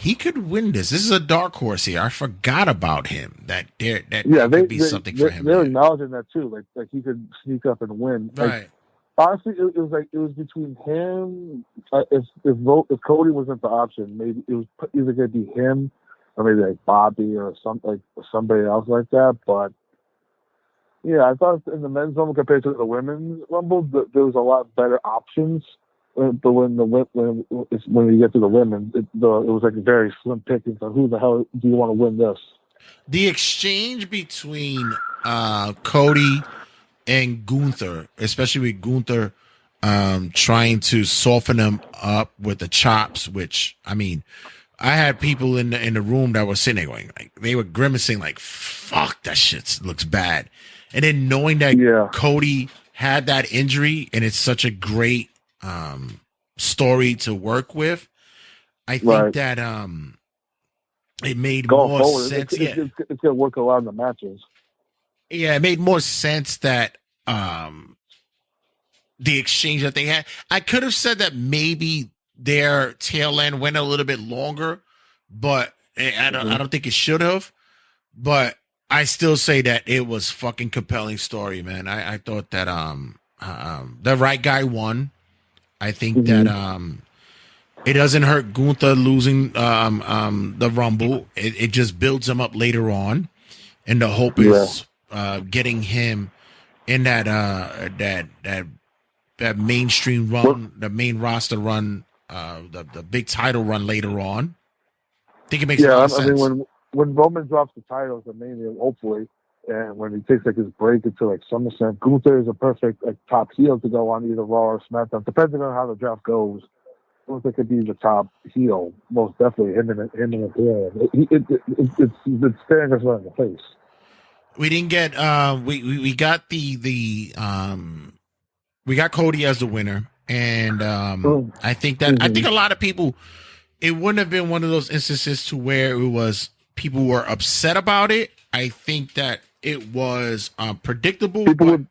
he could win this. This is a dark horse here. I forgot about him. That could be something for him. They're acknowledging that too. Like he could sneak up and win. Right. Honestly, it was between him. If Cody wasn't the option, maybe it was either going to be him or maybe like Bobby or somebody else like that. But yeah, I thought in the men's rumble compared to the women's rumble, there was a lot better options. But when you get to the women, it was like a very slim pickings on who the hell do you want to win this. The exchange between Cody and Gunther, especially with Gunther trying to soften him up with the chops, which, I mean, I had people in the room that were sitting there going, like, they were grimacing like, fuck, that shit looks bad. And then knowing that Cody had that injury and it's such a great story to work with, I think that it made more sense. It's going to work a lot in the matches. Yeah, it made more sense that the exchange that they had. I could have said that maybe their tail end went a little bit longer, but I don't think it should have. But I still say that it was fucking compelling story, man. I thought that the right guy won. I think that it doesn't hurt Gunther losing the Rumble. It just builds him up later on, and the hope is getting him in that mainstream run, the main roster run, the big title run later on. I think it makes a lot of sense. I mean, when Roman drops the titles at Mania, hopefully, and when he takes like his break into like SummerSlam, Gunther is a perfect like top heel to go on either Raw or SmackDown, depending on how the draft goes. Gunther could be the top heel, most definitely. Him and it's staring us right in the face. We didn't get we got we got Cody as the winner, and I think a lot of people, it wouldn't have been one of those instances to where it was people were upset about it. I think that it was predictable. Did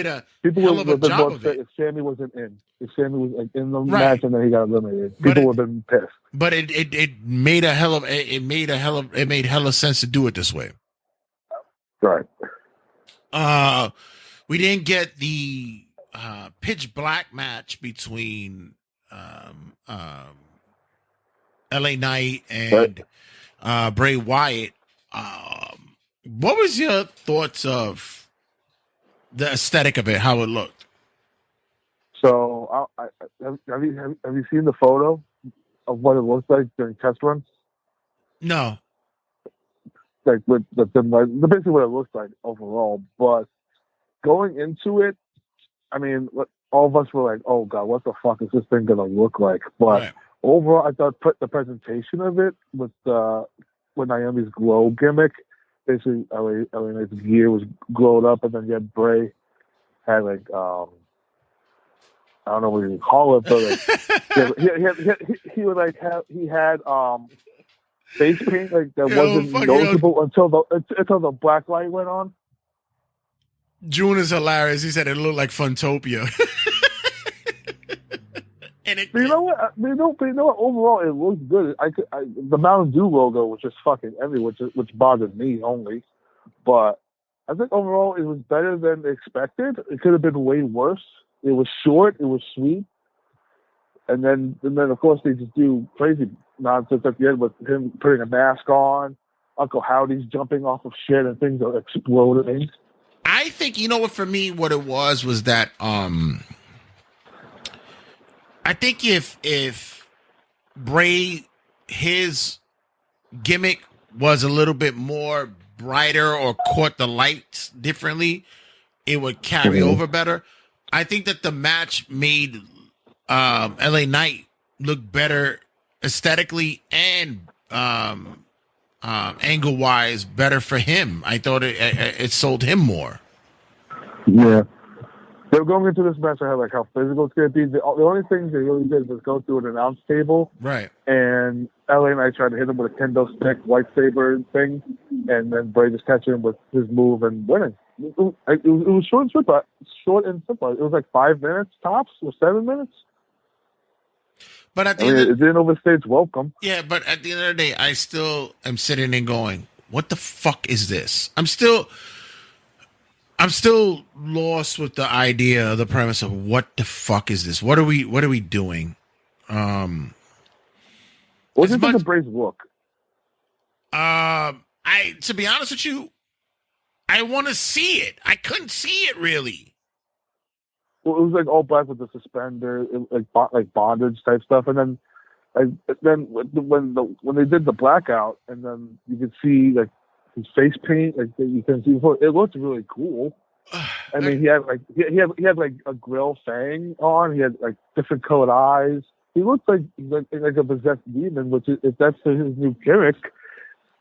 a hell of a job of it. If Sammy wasn't in, if Sammy was like in the match and then he got eliminated, people would have been pissed. But it made hella sense to do it this way. Right. We didn't get the pitch black match between LA Knight and Bray Wyatt. What was your thoughts of the aesthetic of it, how it looked? So, have you seen the photo of what it looks like during test runs? No. Like with basically what it looks like overall, but going into it, I mean, all of us were like, "Oh God, what the fuck is this thing gonna look like?" But overall, I thought the presentation of it with Naomi's glow gimmick, basically, LA Knight's gear was glowed up, and then you had Bray had like I don't know what you call it, but like, he had face paint like that wasn't noticeable until the black light went on. June is hilarious. He said it looked like Funtopia. And you know what? Overall, it looks good. The Mountain Dew logo was just fucking everywhere, which bothered me only. But I think overall, it was better than expected. It could have been way worse. It was short. It was sweet. And then of course they just do crazy nonsense at the end with him putting a mask on, Uncle Howdy's jumping off of shit and things are exploding. I think, you know what, for me, what it was that I think if Bray, his gimmick was a little bit more brighter or caught the lights differently, it would carry over better. I think that the match made LA Knight look better aesthetically and angle wise better for him. I thought it sold him more. Yeah. They were going into this match, I had like how physical it's going to be. The only thing they really did was go through an announce table. Right. And LA Knight tried to hit him with a kendo stick, lightsaber thing, and then Bray just catching him with his move and winning. It was short and simple. It was like 5 minutes tops or 7 minutes. But at the I mean, end it didn't overstay its welcome. yeah, but at the end of the day, I still am sitting and going, what the fuck is this? I'm still lost with the idea, the premise of what the fuck is this? What are we doing? What do you think of Bray's look? To be honest with you, I want to see it. I couldn't see it really. Well, it was like all black with the suspender, like bondage type stuff, and then when they did the blackout, and then you could see like his face paint, like that you couldn't see before. It looked really cool. I mean, he had like a grill fang on. He had like different colored eyes. He looked like a possessed demon, which if that's his new gimmick,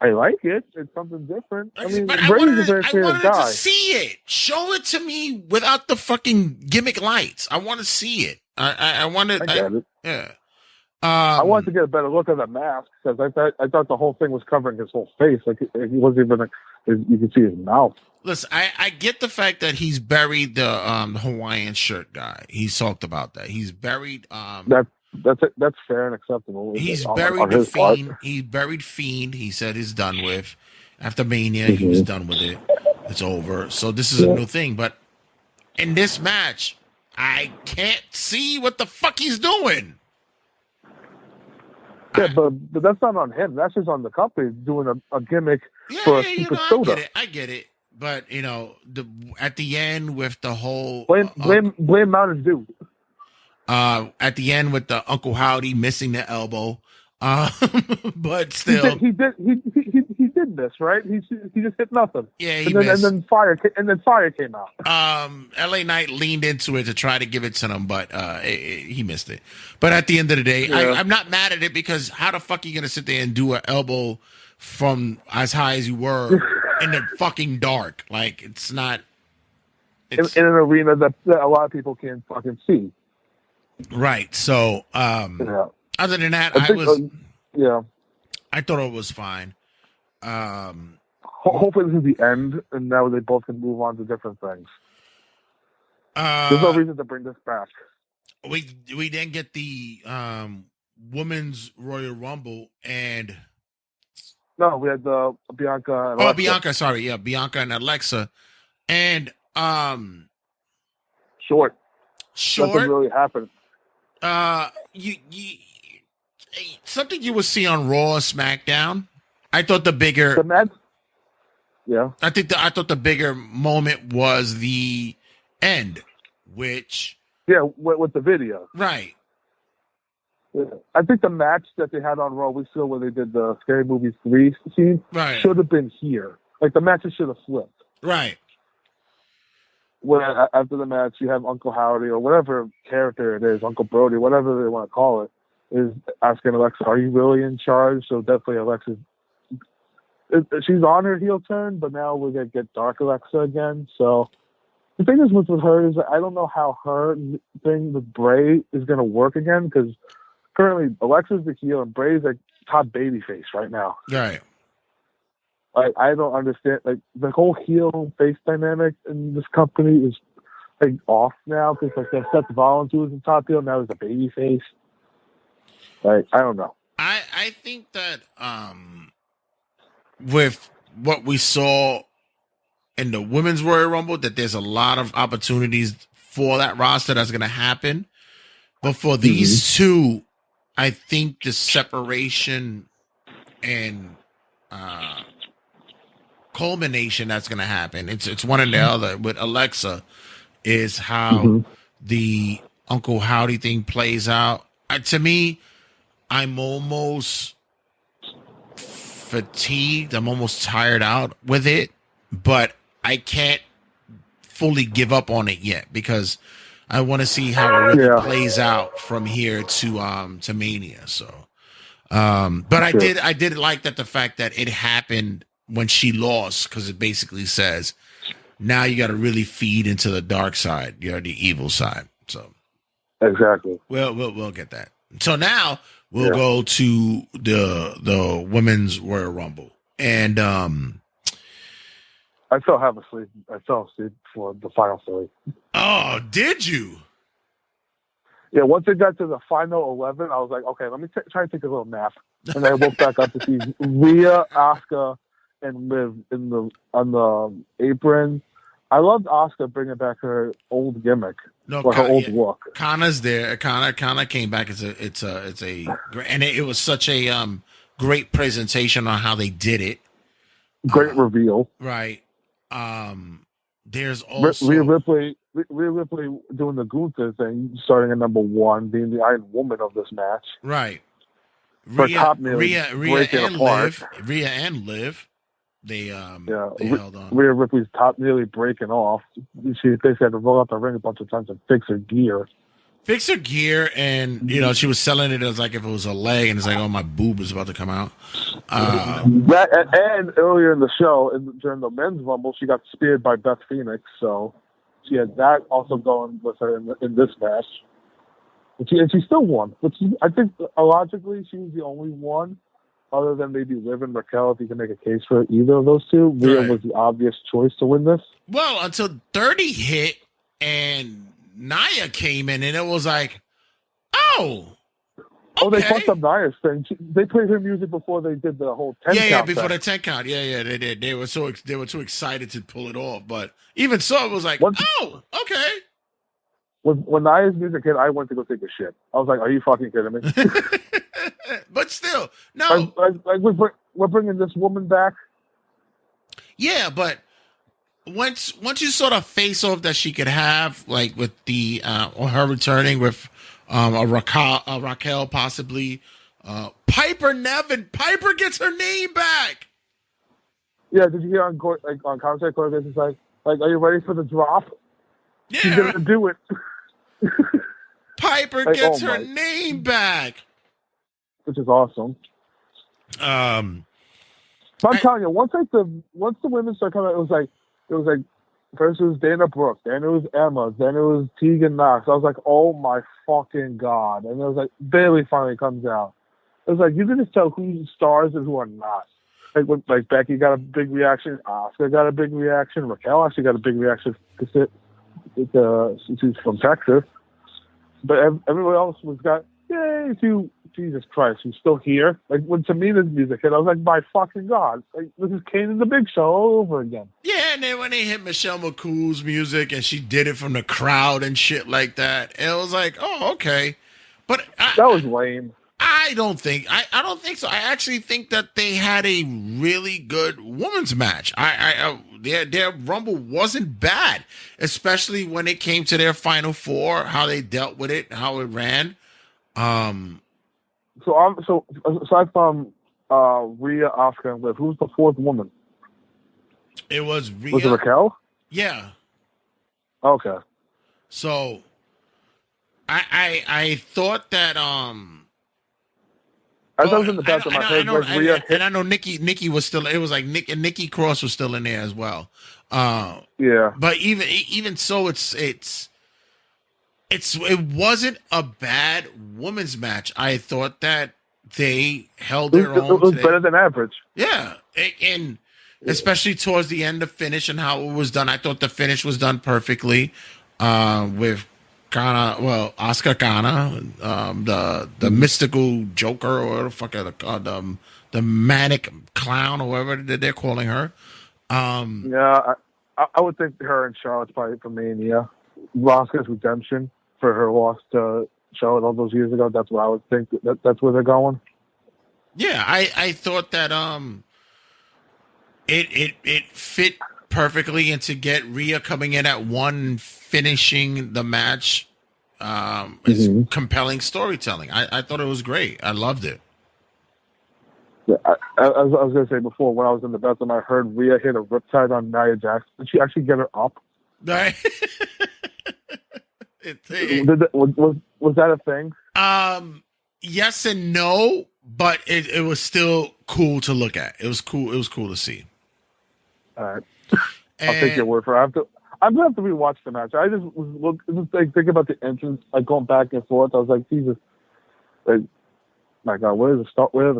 I like it. It's something different. I mean, Brady's a very creative guy. To see it. Show it to me without the fucking gimmick lights. I want to see it. I want to. I get it. Yeah. I wanted to get a better look at the mask because I thought the whole thing was covering his whole face. Like he wasn't even. You could see his mouth. Listen, I get the fact that he's buried the Hawaiian shirt guy. He's talked about that. He's buried. That's fair and acceptable. He's buried the Fiend. He buried Fiend. He said he's done with. After Mania, he was done with it. It's over. So this is a new thing. But in this match, I can't see what the fuck he's doing. Yeah, but that's not on him. That's just on the company doing a gimmick for a super soda. I get it. But at the end with the whole blame Mountain Dew. At the end with the Uncle Howdy missing the elbow, but still he did this right. He just hit nothing. Yeah, and then fire came out. LA Knight leaned into it to try to give it to him, but he missed it. But at the end of the day, I'm not mad at it because how the fuck are you gonna sit there and do an elbow from as high as you were in the fucking dark? Like it's not. In an arena that a lot of people can't fucking see. Right. So, other than that, I thought it was fine. Hopefully this is the end, and now they both can move on to different things. There's no reason to bring this back. We then get the Women's Royal Rumble, and no, we had the Bianca. And Alexa. Bianca. Sorry, yeah, Bianca and Alexa, and short. Nothing really happened. You something you will see on Raw or SmackDown. I thought the bigger yeah. I thought the bigger moment was the end, which with the video. Right. Yeah. I think the match that they had on Raw, we saw where they did the Scary Movie 3 scene, should have been here. Like the matches should have flipped. Right. Where after the match you have Uncle Howdy or whatever character it is, Uncle Brody, whatever they want to call it, is asking Alexa, "Are you really in charge?" So definitely Alexa, she's on her heel turn, but now we're gonna get Dark Alexa again. So the thing is with her is I don't know how her thing with Bray is gonna work again because currently Alexa's the heel and Bray's like top babyface right now. Right. Like I don't understand. Like the whole heel face dynamic in this company is like off now because like Seth Rollins who was the top heel now is a baby face. Like I don't know. I think that with what we saw in the Women's Royal Rumble, that there's a lot of opportunities for that roster that's going to happen. But for these two, I think the separation and culmination that's going to happen. It's one or the other. With Alexa, is how the Uncle Howdy thing plays out. To me, I'm almost fatigued. I'm almost tired out with it, but I can't fully give up on it yet because I want to see how it really plays out from here to Mania. So, but I did like that the fact that it happened when she lost because it basically says now you got to really feed into the dark side, the evil side. So exactly. We'll get that. So now we'll go to the Women's Royal Rumble, and I fell asleep. I fell asleep for the final 3. Oh, did you? Yeah, once it got to the final 11, I was like, okay, let me try to take a little nap. And I woke back up to see Rhea, Asuka, and Liv on the apron. I loved Asuka bringing back her old gimmick, her old look. Kana's there. Kana came back. It's a and it was such a great presentation on how they did it. Great reveal, right? There's also Rhea Ripley doing the Gunther thing, starting at number 1, being the Iron Woman of this match. Right. Rhea and Liv. They held on. Rhea Ripley's top nearly breaking off. She basically had to roll out the ring a bunch of times and fix her gear. And she was selling it as like if it was a leg, and it's like, oh, my boob is about to come out. And earlier in the show, during the men's rumble, she got speared by Beth Phoenix, so she had that also going with her in this match. And she still won, but I think logically she was the only one, other than maybe Liv and Raquel, if you can make a case for either of those two. Rhea was the obvious choice to win this. Well, until 30 hit and Nia came in, and it was like, oh, they fucked up Nia's thing. They played her music before they did the whole 10 count. Yeah, before the 10 count. Yeah, they did. They were too excited to pull it off. But even so, it was like, oh, okay. When Nia's music hit, I went to go take a shit. I was like, are you fucking kidding me? But still, no. Like we're bringing this woman back. Yeah, but once you sort of face off that she could have, like with the or her returning with a Raquel possibly, Piper gets her name back. Yeah, did you hear on commentary? Corey is like, are you ready for the drop? Yeah, she's gonna do it. Piper gets her name back, which is awesome. I'm telling you, once the women started coming, it was like first it was Dana Brooke, then it was Emma, then it was Tegan Knox. I was like, oh my fucking god! And it was like Bayley finally comes out. It was like you can just tell who's stars and who are not. Like Becky got a big reaction, Asuka got a big reaction, Raquel actually got a big reaction because she's from Texas. But everyone else got yay to Jesus Christ, who's still here. Like when Tamina's music hit, I was like, my fucking god, like this is Kane and the Big Show all over again. Yeah, and then when they hit Michelle McCool's music and she did it from the crowd and shit like that, it was like, oh, okay. But that was lame. I don't think so. I actually think that they had a really good women's match. Their Rumble wasn't bad, especially when it came to their Final Four, how they dealt with it, how it ran. So aside from Rhea, Asuka, and Liv, who's the fourth woman? It was Rhea. Was it Raquel? Yeah. Okay. So I thought that I thought it was in the back of my head. And I know Nikki was still. It was like Nikki Cross was still in there as well. Yeah. But even so, it wasn't a bad women's match. I thought that they held their own. It was better than average. Yeah, and especially towards the end, the finish and how it was done. I thought the finish was done perfectly with Asuka Kana, the mystical Joker or whatever the fuck the manic clown or whatever they're calling her. Yeah, I would think her and Charlotte's probably for Mania. Asuka's redemption for her loss to Charlotte all those years ago. That's what I would think. That's where they're going. Yeah, I thought that it fit perfectly, and to get Rhea coming in at 1, finishing the match is compelling storytelling. I thought it was great. I loved it. Yeah, I was going to say before, when I was in the bathroom, I heard Rhea hit a riptide on Nia Jax. Did she actually get her up? Right. Was that a thing? Yes and no, but it was still cool to look at. It was cool. It was cool to see. All right. I'll take your word for it. I'm gonna have to rewatch the match. I just was thinking about the entrance, like going back and forth. I was like, Jesus, like My God, where are the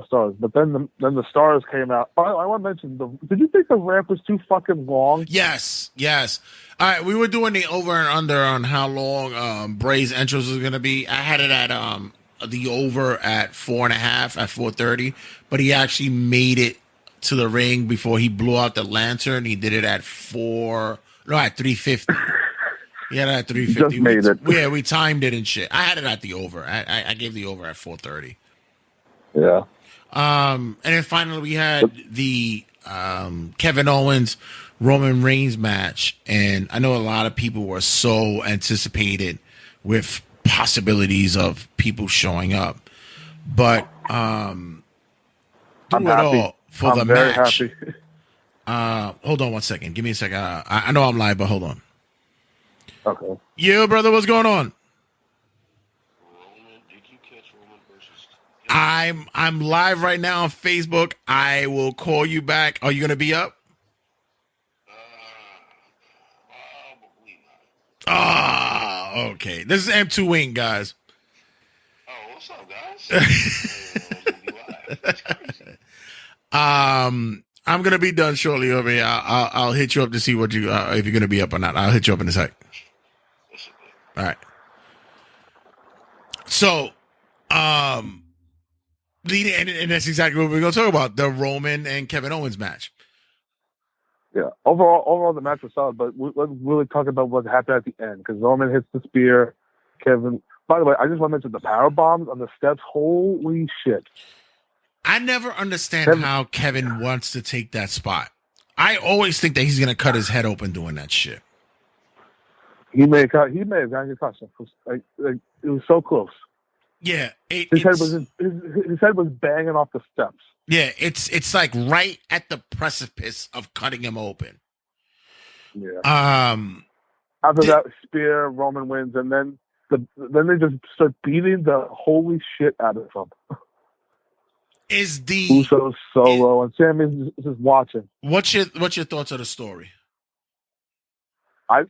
stars? But then the stars came out. I want to mention did you think the ramp was too fucking long? Yes. All right, we were doing the over and under on how long Bray's entrance was going to be. I had it at the over at 4.5 at 4:30, but he actually made it to the ring before he blew out the lantern. He did it at 3:50. He had it at 3:50. Just made it. Yeah, we timed it and shit. I had it at the over. I gave the over at 4:30. Yeah. And then finally we had the Kevin Owens Roman Reigns match, and I know a lot of people were so anticipated with possibilities of people showing up, but I'm through it happy. all for I'm the very match. Happy. Hold on one second. Give me a second. I know I'm live, but hold on. Okay. Yo, brother, what's going on? I'm live right now on Facebook. I will call you back. Are you going to be up? Okay. This is M2 Wing, guys. Oh, what's up, guys? I'm going to be done shortly over here. I'll hit you up to see what you if you're going to be up or not. I'll hit you up in a sec. All right. So, and that's exactly what we're going to talk about, the Roman and Kevin Owens match. Yeah. Overall, the match was solid, but let's really talk about what happened at the end, because Roman hits the spear. Kevin. By the way, I just want to mention the power bombs on the steps. Holy shit! I never understand how Kevin wants to take that spot. I always think that he's going to cut his head open doing that shit. He may have gotten a concussion. It was so close. Yeah, his head was banging off the steps. Yeah, it's like right at the precipice of cutting him open. Yeah. After that spear, Roman wins, and then they just start beating the holy shit out of him. Is the Usos solo and Sammy's just watching. What's your thoughts of the story? I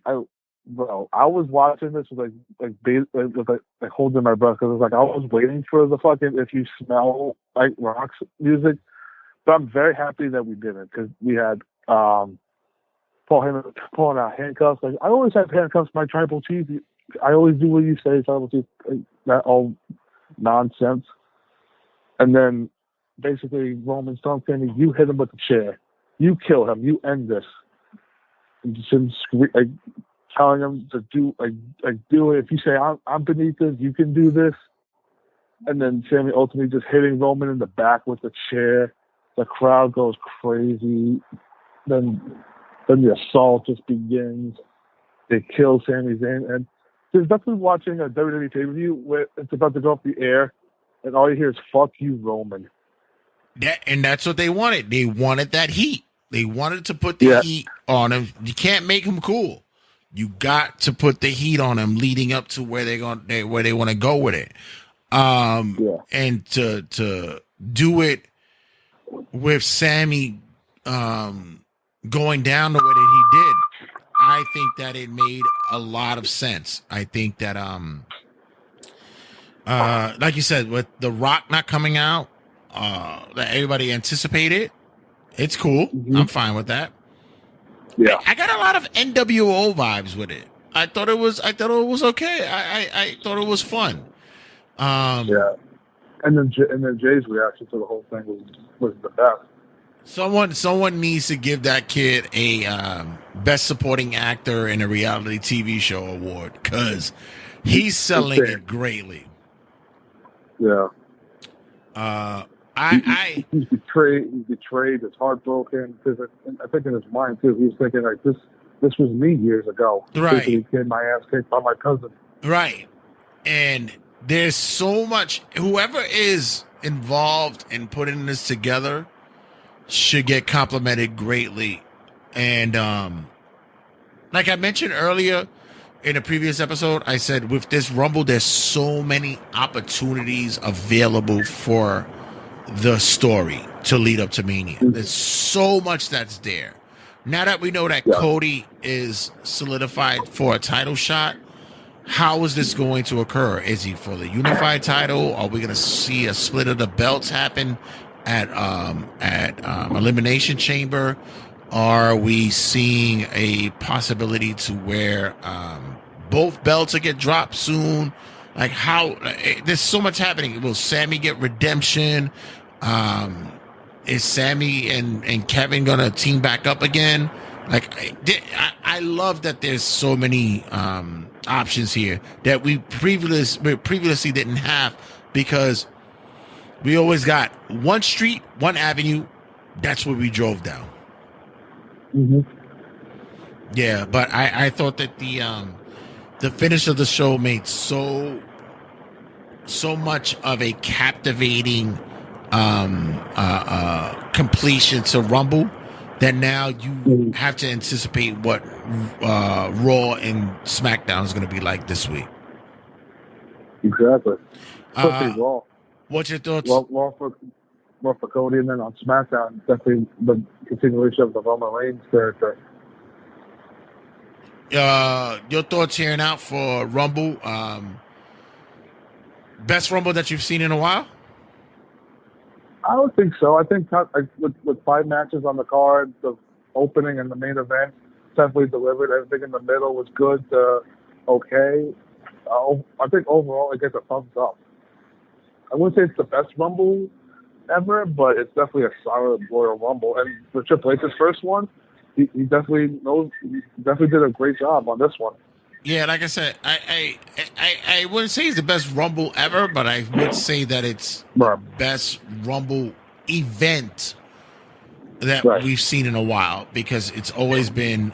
was watching this with like holding my breath, because I was waiting for the fucking "If You Smell Like Rocks" music, but I'm very happy that we didn't, because we had Paul Heyman pulling out handcuffs. Like, I always have handcuffs for my tribal chief. I always do what you say, tribal chief. That all nonsense. And then basically Roman's telling you hit him with the chair, you kill him, you end this. And just telling him to do do it. If you say I'm beneath this, you can do this. And then Sammy ultimately just hitting Roman in the back with the chair. The crowd goes crazy. Then the assault just begins. They kill Sami Zayn, and there's nothing watching a WWE pay-per-view where it's about to go off the air, and all you hear is "fuck you, Roman." And that's what they wanted. They wanted that heat. They wanted to put the heat on him. You can't make him cool. You got to put the heat on him leading up to where they want to go with it. And to do it with Sammy going down the way that he did, I think that it made a lot of sense. I think that like you said, with The Rock not coming out, that everybody anticipated, it's cool. Mm-hmm. I'm fine with that. Yeah, I got a lot of NWO vibes with it. I thought it was okay. I thought it was fun. Yeah, and then Jay's reaction to the whole thing was the best. Someone needs to give that kid a best supporting actor in a reality TV show award, because he's selling it greatly. Yeah. He's betrayed. He's heartbroken, because I think in his mind too, he was thinking like this was me years ago. Right. Getting my ass kicked by my cousin. Right. And there's so much. Whoever is involved in putting this together should get complimented greatly. And like I mentioned earlier in a previous episode, I said with this Rumble, there's so many opportunities available for the story to lead up to Mania. There's so much that's there. Now that we know that Cody is solidified for a title shot, how is this going to occur? Is he for the unified title? Are we going to see a split of the belts happen at Elimination Chamber? Are we seeing a possibility to where both belts will get dropped soon? Like there's so much happening. Will Sammy get redemption? Is Sammy and Kevin gonna team back up again? Like I love that there's so many options here that we previously didn't have, because we always got one street, one avenue. That's where we drove down. Mm-hmm. Yeah, but I thought that the finish of the show made so much of a captivating completion to Rumble that now you have to anticipate what Raw and SmackDown is going to be like this week. Exactly. Raw. What's your thoughts? Raw for Cody, and then on SmackDown, definitely the continuation of the Roman Reigns character. Your thoughts here and out for Rumble? Best Rumble that you've seen in a while? I don't think so. I think with 5 matches on the card, the opening and the main event definitely delivered. Everything in the middle was good to okay. I think overall it gets a thumbs up. I wouldn't say it's the best Rumble ever, but it's definitely a solid Royal Rumble. And for Triple H's first one, he definitely did a great job on this one. Yeah, like I said, I wouldn't say it's the best Rumble ever, but I would say that it's the best Rumble event that we've seen in a while, because it's always been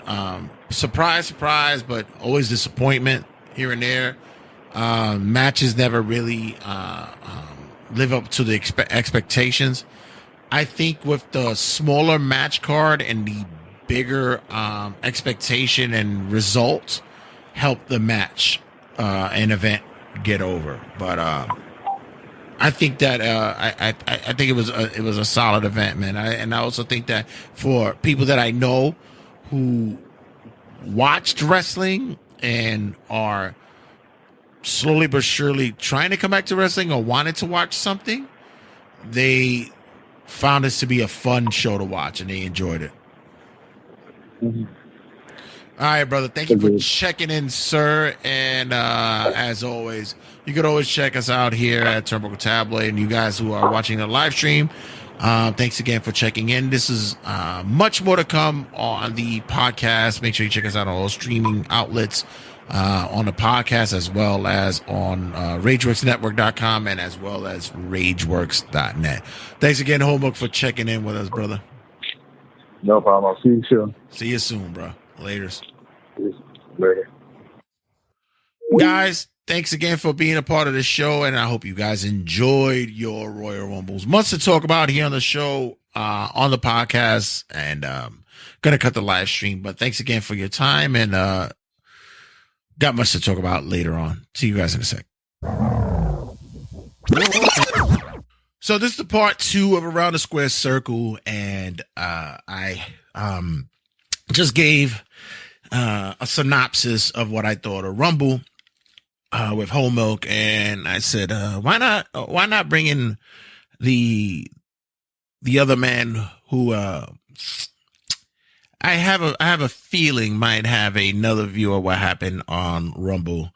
surprise, but always disappointment here and there. Matches never really live up to the expectations. I think with the smaller match card and the bigger expectation and result, help the match and event get over. But I think that I think it was a solid event, man. And I also think that for people that I know who watched wrestling and are slowly but surely trying to come back to wrestling or wanted to watch something, they found this to be a fun show to watch and they enjoyed it. Mm-hmm. All right, brother. Thank you for checking in, sir. And as always, you could always check us out here at Turnbuckle Tabloid. And you guys who are watching the live stream, thanks again for checking in. This is much more to come on the podcast. Make sure you check us out on all streaming outlets on the podcast, as well as on RageWorksNetwork.com and as well as RageWorks.net. Thanks again, Homework, for checking in with us, brother. No problem. I'll see you soon. See you soon, bro. Laters. Later. Guys, thanks again for being a part of the show, and I hope you guys enjoyed your Royal Rumbles. Much to talk about here on the show, on the podcast, and gonna cut the live stream. But thanks again for your time, and got much to talk about later on. See you guys in a sec. So this is the part 2 of Around the Square Circle, and I just gave a synopsis of what I thought of Rumble with Whole Milk, and I said, why not bring in the other man who I have a feeling might have another view of what happened on Rumble.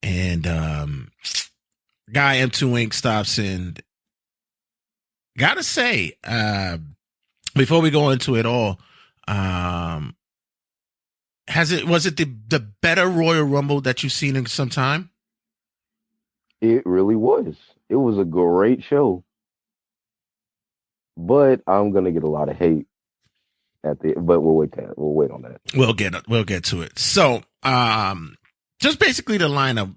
And guy M2 Inc. stops in. Gotta say, before we go into it all, was it the better Royal Rumble that you've seen in some time? It really was. It was a great show, but I'm gonna get a lot of hate but we'll wait on that. We'll get to it. So, just basically the lineup.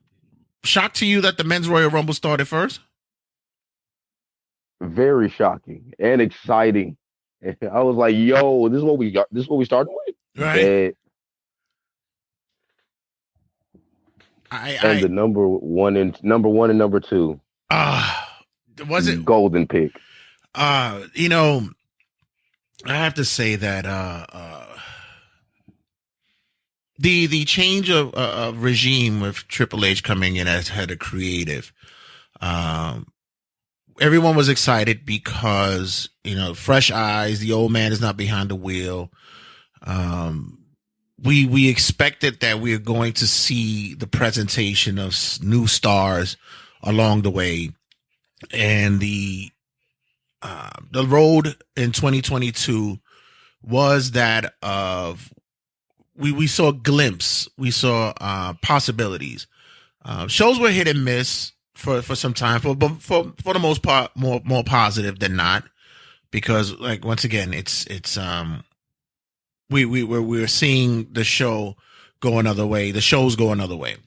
Shock to you that the men's Royal Rumble started first? Very shocking and exciting. I was like, "Yo, this is what we got. This is what we started with." Right. And the number one and number 2. Was it golden pick? I have to say that the change of regime with Triple H coming in as head of creative, everyone was excited because, fresh eyes, the old man is not behind the wheel. We expected that we are going to see the presentation of new stars along the way, and the road in 2022 was that of we saw a glimpse, we saw possibilities. Shows were hit and miss for some time, but for the most part, more positive than not, because like once again, it's we're seeing the show go another way. The shows go another way.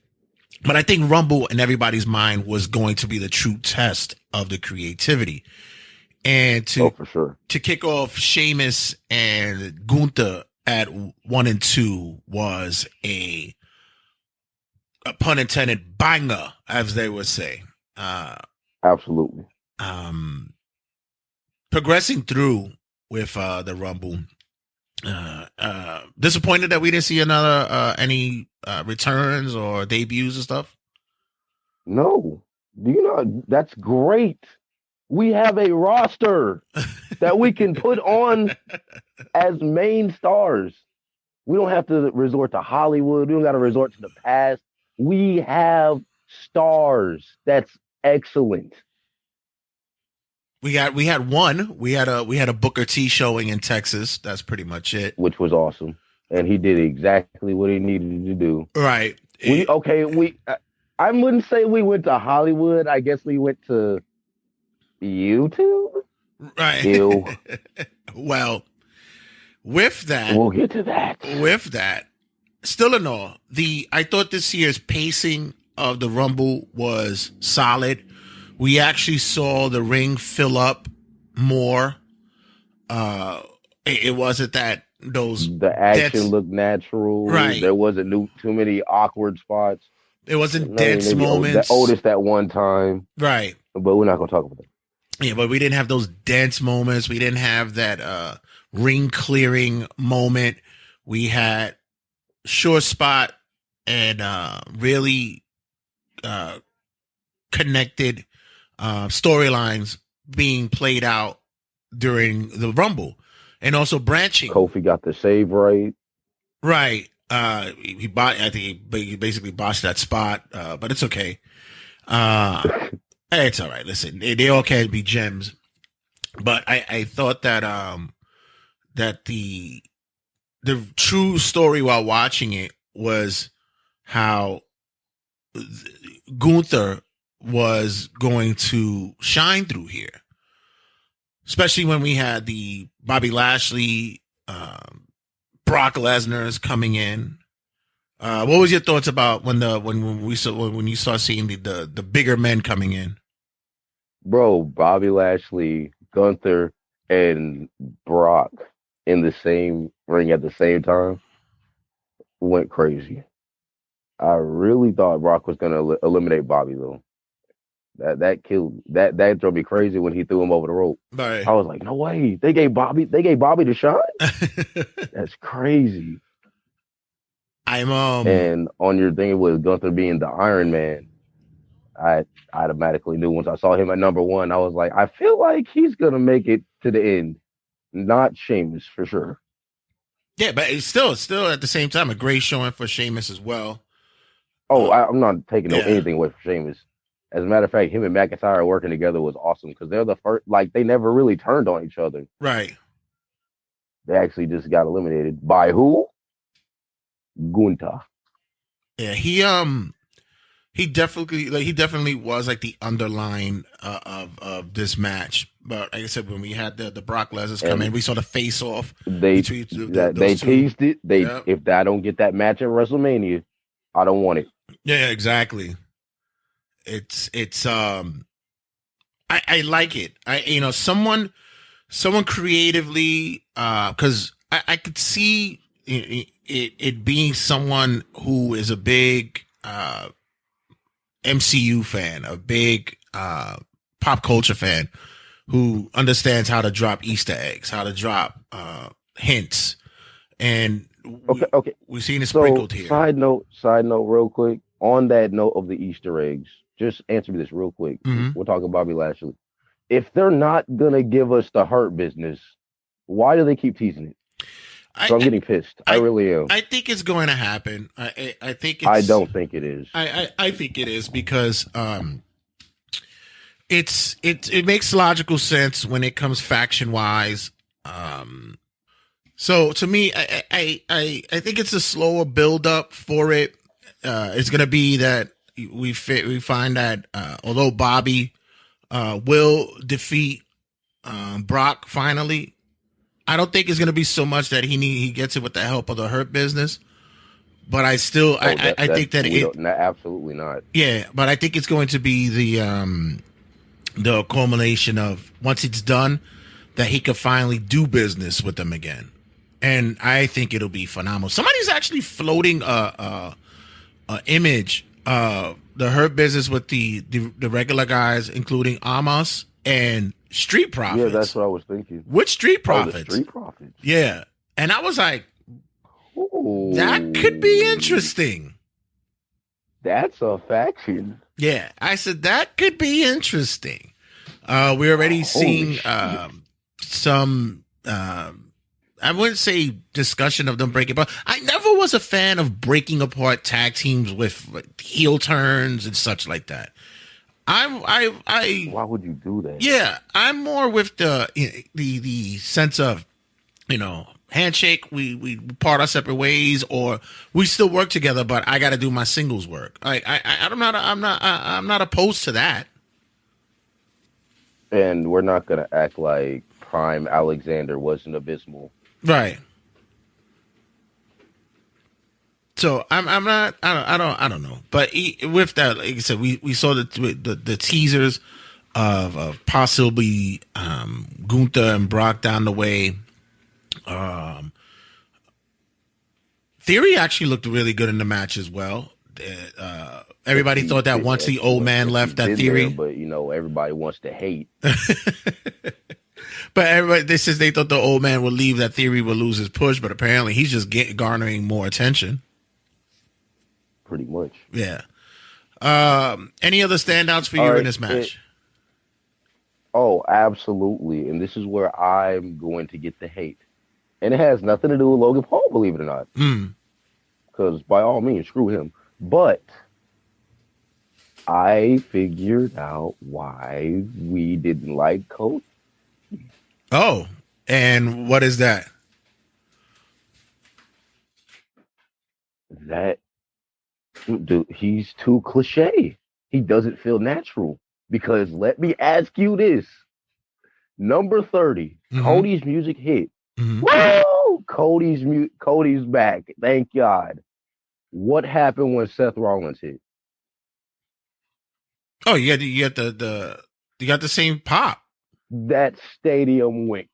But I think Rumble in everybody's mind was going to be the true test of the creativity. And for sure, to kick off Sheamus and Gunther at 1 and 2 was a pun intended banger, as they would say. Absolutely. Progressing through with the Rumble. Disappointed that we didn't see any returns or debuts and stuff. No, that's great. We have a roster that we can put on as main stars. We don't have to resort to Hollywood. We don't got to resort to the past. We have stars. That's excellent. We had one. We had a Booker T showing in Texas. That's pretty much it. Which was awesome. And he did exactly what he needed to do. Right. I wouldn't say we went to Hollywood. I guess we went to YouTube. Right. Ew. Well, with that, we'll get to that. With that, still in all, I thought this year's pacing of the Rumble was solid. We actually saw the ring fill up more. It wasn't that the action looked natural. Right. There wasn't too many awkward spots. It wasn't dense moments. Otis that one time. Right. But we're not going to talk about that. Yeah, but we didn't have those dense moments. We didn't have that ring clearing moment. We had sure spot and really connected storylines being played out during the Rumble, and also branching. Kofi got the save right. Right. I think he basically botched that spot, but it's okay. It's all right. Listen, they all can be gems, but I thought that that the true story while watching it was how Gunther was going to shine through here, especially when we had the Bobby Lashley, Brock Lesnar's coming in. What was your thoughts about when you start seeing the bigger men coming in? Bro, Bobby Lashley, Gunther, and Brock in the same ring at the same time went crazy. I really thought Brock was gonna eliminate Bobby though. That killed that drove me crazy when he threw him over the rope. Right. I was like, no way. They gave Bobby to shine? That's crazy. And on your thing with Gunther being the Iron Man, I automatically knew once I saw him at number 1, I was like, I feel like he's gonna make it to the end. Not Sheamus for sure. Yeah, but it's still at the same time a great showing for Sheamus as well. Oh, I'm not taking anything away from Sheamus. As a matter of fact, him and McIntyre working together was awesome because they're the first, they never really turned on each other. Right. They actually just got eliminated by who? Gunther. Yeah, he definitely was like the underline of this match. But like I said, when we had the Brock Lesnar come in, we saw the face off. They teased it. If I don't get that match at WrestleMania, I don't want it. Yeah, exactly. It's I like it. Someone creatively, because I could see it being someone who is a big MCU fan, a big pop culture fan, who understands how to drop Easter eggs, how to drop hints. And Okay. We've seen it sprinkled here. Side note, real quick. On that note of the Easter eggs, just answer me this real quick. Mm-hmm. We're talking Bobby Lashley. If they're not gonna give us the Hurt Business, why do they keep teasing it? I'm getting pissed. I really am. I think it's going to happen. I think it's. I don't think it is. I think it is because it makes logical sense when it comes faction wise. So to me, I think it's a slower build up for it. It's going to be that we find that although Bobby will defeat Brock finally, I don't think it's going to be so much that he gets it with the help of the Hurt Business. But I still I think that absolutely not. Yeah, but I think it's going to be the culmination of once it's done that he could finally do business with them again. And I think it'll be phenomenal. Somebody's actually floating a image of the Hurt Business with the regular guys, including Amos and Street Profits. Yeah, that's what I was thinking. Which Street Profits? The Street Profits. Yeah. And I was like, ooh, that could be interesting. That's a faction. Yeah. I said, that could be interesting. We're already seeing some I wouldn't say discussion of them breaking apart. I never was a fan of breaking apart tag teams with heel turns and such like that. Why would you do that? Yeah, I'm more with the sense of, handshake. We part our separate ways, or we still work together, but I got to do my singles work. I'm not opposed to that. And we're not gonna act like Prime Alexander wasn't abysmal. Right. So I'm not. I don't know. But with that, like I said, we saw the teasers of possibly Gunther and Brock down the way. Theory actually looked really good in the match as well. Everybody thought that once the old man left, that Theory, but everybody wants to hate. But everybody, they thought the old man would leave, that Theory would lose his push, but apparently he's just garnering more attention. Pretty much. Yeah. Any other standouts for you in this match? Oh, absolutely. And this is where I'm going to get the hate. And it has nothing to do with Logan Paul, believe it or not. Because by all means, screw him. But I figured out why we didn't like Kota. Oh, and what is that? That dude, he's too cliche. He doesn't feel natural. Because let me ask you this. Number 30, Cody's music hit. Woo! Cody's back. Thank God. What happened when Seth Rollins hit? Oh, you got the same pop. That stadium went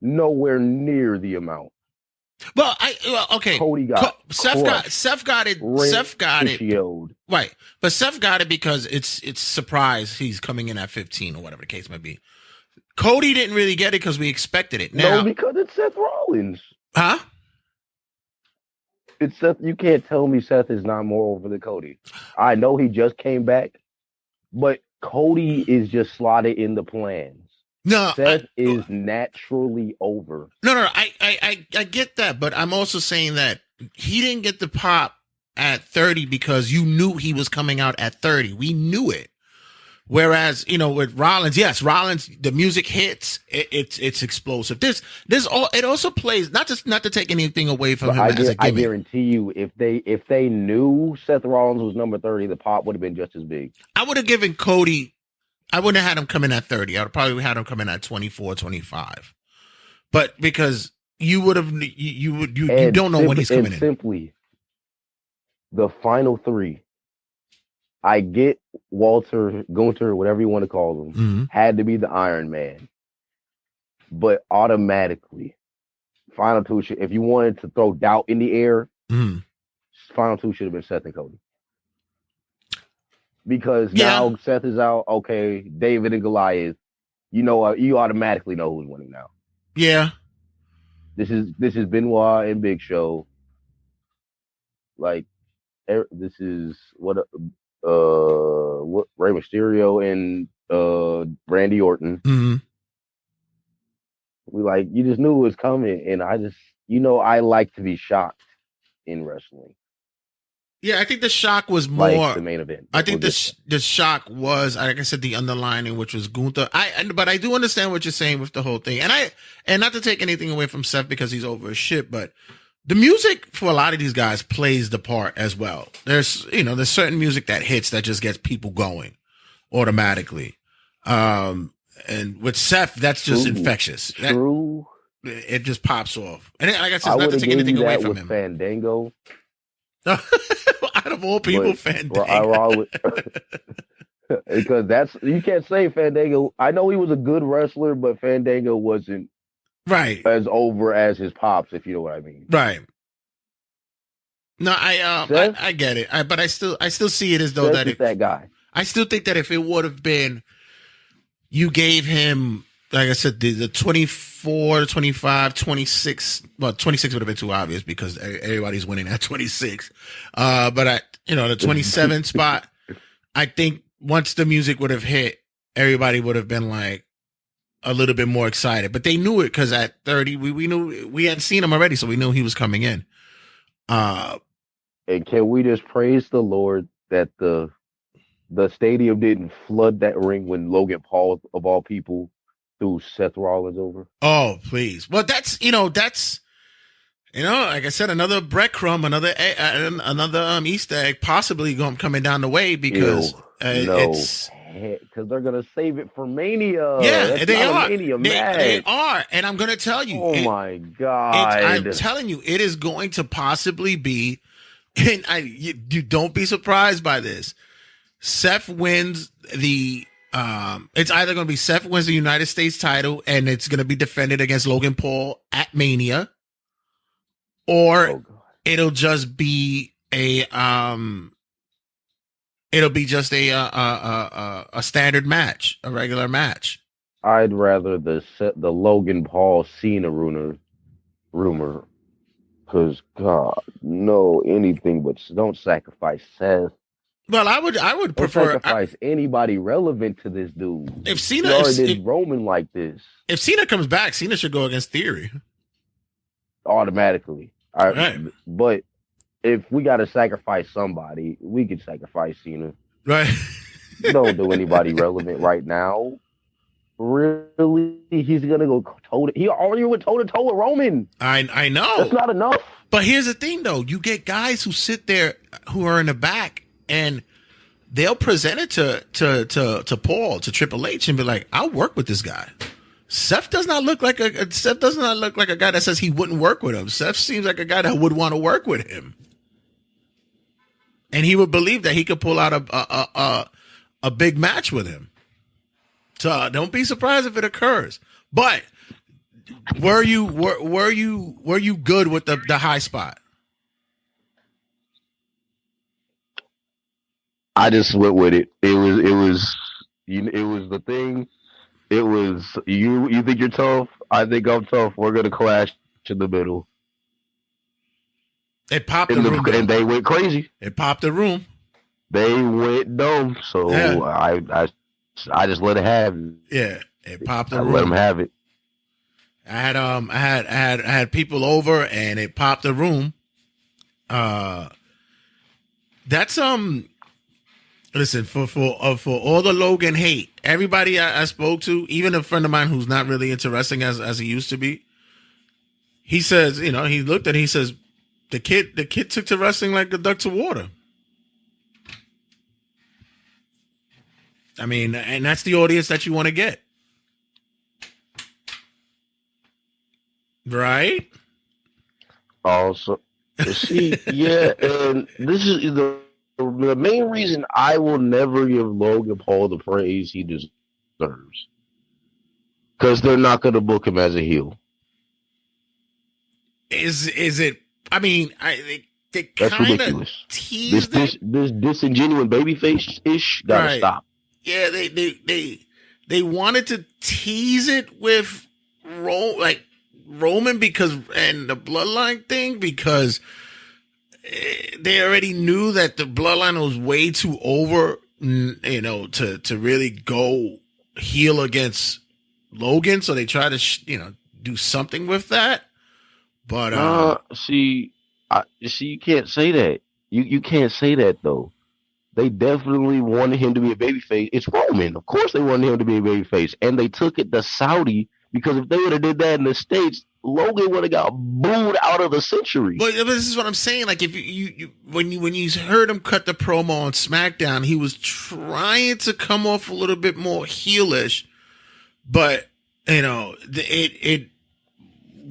nowhere near the amount. Well, okay. Cody got Seth got it. Right, but Seth got it because it's surprise he's coming in at 15 or whatever the case might be. Cody didn't really get it because we expected it. Now, no, because it's Seth Rollins. Huh? It's Seth. You can't tell me Seth is not more over than Cody. I know he just came back, but Cody is just slotted in the plans. No, Seth is naturally over. No, I get that, but I'm also saying that he didn't get the pop at 30 because you knew he was coming out at 30. We knew it. Whereas, with Rollins, yes, the music hits, it's explosive. It also plays, not to take anything away from him as a gimmick. I guarantee you, if they knew Seth Rollins was number 30, the pop would have been just as big. I would have given Cody, I wouldn't have had him come in at 30. I would probably had him come in at 24, 25. But because you would have, you don't know when he's coming in. Simply, the final three. I get Walter, Gunther, whatever you want to call him, had to be the Iron Man. But automatically, final two, if you wanted to throw doubt in the air, final two should have been Seth and Cody. Because now Seth is out, okay, David and Goliath, you automatically know who's winning now. Yeah. This is Benoit and Big Show. Like, this is what Rey Mysterio and Randy Orton. Mm-hmm. You just knew it was coming, and I just, I like to be shocked in wrestling. Yeah, I think the shock was more like the main event. I think the shock was, like I said, the underlining, which was Gunther. But I do understand what you're saying with the whole thing, and not to take anything away from Seth because he's over his shit, but the music for a lot of these guys plays the part as well. There's certain music that hits that just gets people going automatically. And with Seth, that's just infectious. True. It just pops off. And like I said, not to take anything away from him. Fandango. Out of all people, Fandango. Because you can't say Fandango. I know he was a good wrestler, but Fandango wasn't right as over as his pops, if you know what I mean. Right. No, I get it. But I still see it as though that guy. I still think that if it would have been, you gave him, like I said, the 24, 25, 26. Well, 26 would have been too obvious because everybody's winning at 26. But the 27 spot, I think once the music would have hit, everybody would have been like a little bit more excited. But they knew it because at 30, we knew we hadn't seen him already, so we knew he was coming in. And can we just praise the Lord that the stadium didn't flood that ring when Logan Paul, of all people, threw Seth Rollins over? Oh, please. Well, that's like I said, another breadcrumb, another Easter egg possibly coming down the way because it's because they're gonna save it for Mania. Yeah, they are. They are, and I'm gonna tell you. Oh my God! I'm telling you, it is going to possibly be, and you don't be surprised by this. Seth wins the. It's either going to be Seth wins the United States title and it's going to be defended against Logan Paul at Mania, or it'll just be a standard match, a regular match. I'd rather the Logan Paul Cena rumor, because God, no, anything but don't sacrifice Seth. Well, I would prefer sacrifice anybody relevant to this dude. If Cena did Roman like this, if Cena comes back, Cena should go against Theory automatically. Right. But if we got to sacrifice somebody, we could sacrifice Cena. Right. Don't do anybody relevant right now. Really, he's gonna go toe. He already went toe to toe with Roman. I know that's not enough. But here's the thing, though: you get guys who sit there who are in the back. And they'll present it to Paul, to Triple H, and be like, "I'll work with this guy." Seth does not look like a guy that says he wouldn't work with him. Seth seems like a guy that would want to work with him, and he would believe that he could pull out a big match with him. So don't be surprised if it occurs. But were you good with the high spot? I just went with it. It was the thing. It was you think you're tough. I think I'm tough. We're gonna clash in the middle. It popped the room, and they went crazy. It popped the room. They went dumb. So yeah. I just let it happen. Yeah, it popped the room. Let them have it. I had people over, and it popped the room. That's Listen, for all the Logan hate, everybody I spoke to, even a friend of mine who's not really into wrestling as he used to be, he says, he looked at it, he says, the kid took to wrestling like a duck to water. I mean, and that's the audience that you want to get. Right? Also, see, yeah, and this is the main reason I will never give Logan Paul the praise he deserves. Because they're not going to book him as a heel. Is it? I mean, they kind of teased this disingenuous babyface-ish gotta stop. Yeah, they wanted to tease it with Roman and the bloodline thing because they already knew that the bloodline was way too over, to really go heel against Logan. So they tried to, do something with that. But see, you can't say that. You can't say that though. They definitely wanted him to be a babyface. It's Roman. Of course they wanted him to be a babyface. And they took it to Saudi because if they would have did that in the States, Logan would have got booed out of the century. But this is what I'm saying. Like if when you heard him cut the promo on SmackDown, he was trying to come off a little bit more heelish, but it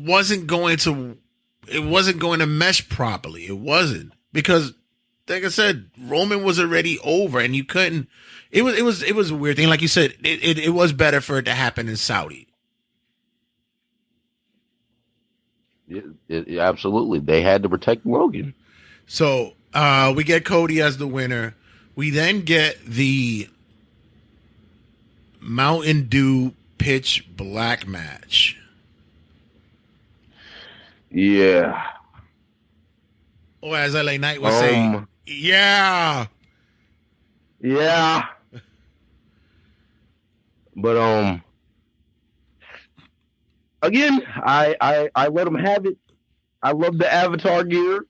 wasn't going to mesh properly. It wasn't because, like I said, Roman was already over, and you couldn't. It was a weird thing. Like you said, it was better for it to happen in Saudi. Absolutely, they had to protect Logan. So we get Cody as the winner. We then get the Mountain Dew pitch black match. Yeah. Or as LA Knight was saying, yeah. Yeah. But again, I let him have it. I love the Avatar gear.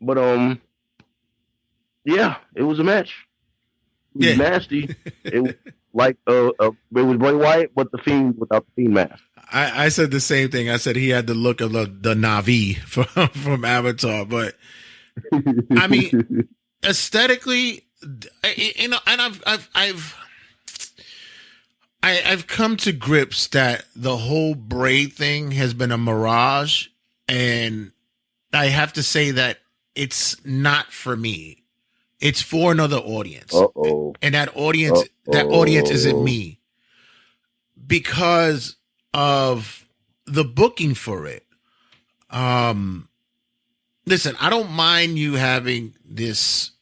But yeah, it was a match. It was nasty. It was like it was Bray Wyatt, but the Fiend without the Fiend mask. I said the same thing. I said he had the look of the Na'vi from Avatar, but I mean, aesthetically, and I've come to grips that the whole Bray thing has been a mirage, and I have to say that it's not for me. It's for another audience. And that audience isn't me because of the booking for it. Listen, I don't mind you having this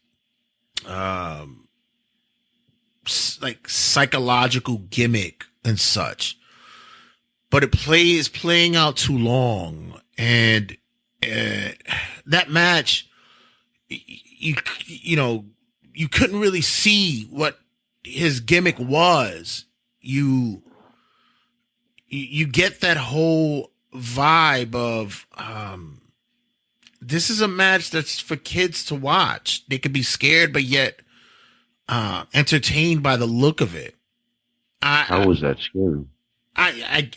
like psychological gimmick and such, but it is playing out too long, and that match, you couldn't really see what his gimmick was. You get that whole vibe of this is a match that's for kids to watch. They could be scared, but yet entertained by the look of it. How was that scary?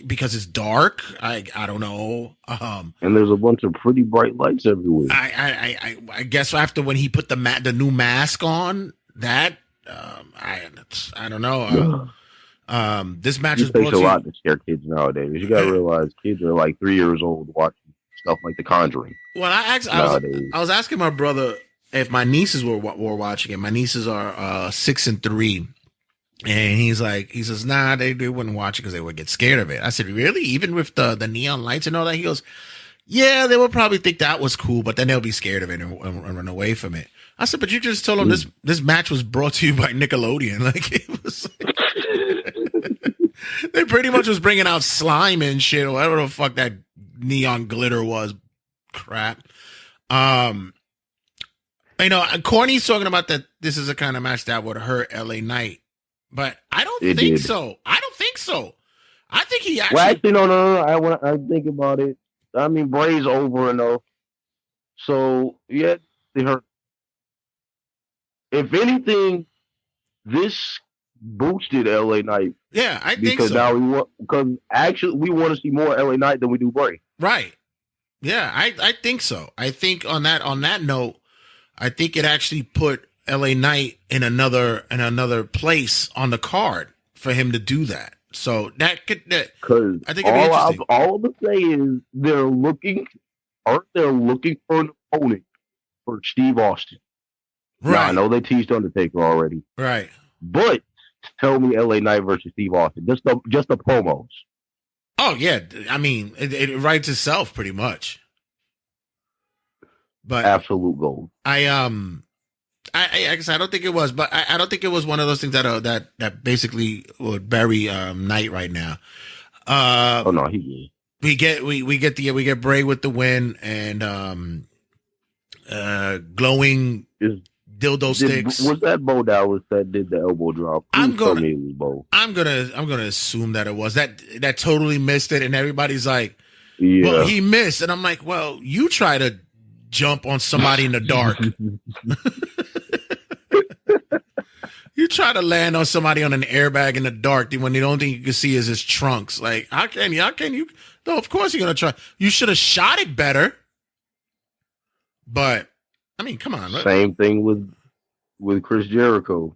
Because it's dark. I don't know. And there's a bunch of pretty bright lights everywhere. I guess after when he put the new mask on, that I don't know. This match is takes a lot to scare kids nowadays. You got to realize kids are like 3 years old watching stuff like The Conjuring. Well, I was asking my brother if my nieces were watching it. My nieces are 6 and 3. And he says, nah, they wouldn't watch it because they would get scared of it. I said, really? Even with the neon lights and all that? He goes, yeah, they would probably think that was cool, but then they'll be scared of it and run away from it. I said, but you just told them this match was brought to you by Nickelodeon. Like, it was they pretty much was bringing out slime and shit, or whatever the fuck that neon glitter was. Crap. Corny's talking about that this is a kind of match that would hurt LA Knight. But I don't think so. I don't think so. I think he actually. Well, actually, no. I think about it. I mean, Bray's over enough. So, yeah, they hurt. If anything, this boosted LA Knight. Yeah, I think because so. Because actually, we want to see more LA Knight than we do Bray. Right. Yeah, I think so. I think on that note, I think it actually put LA Knight in another place on the card for him to do that. So I think it'd be interesting. All to say is they're looking for an opponent for Steve Austin. Right. Now, I know they teased Undertaker already. Right. But tell me LA Knight versus Steve Austin. Just the promos. Oh yeah. I mean, it writes itself pretty much. But absolute gold. I guess I don't think it was, but I don't think it was one of those things that basically would bury Knight right now. Oh no, he we get Bray with the win and glowing dildo sticks. Was that Bo Dallas that did the elbow drop? I'm gonna assume that it was that totally missed it, and everybody's like, yeah. Well, he missed, and I'm like, well, you try to jump on somebody in the dark. You try to land on somebody on an airbag in the dark when the only thing you can see is his trunks. Like, how can you? No, of course you're gonna try. You should have shot it better. But I mean, come on. Same thing with Chris Jericho.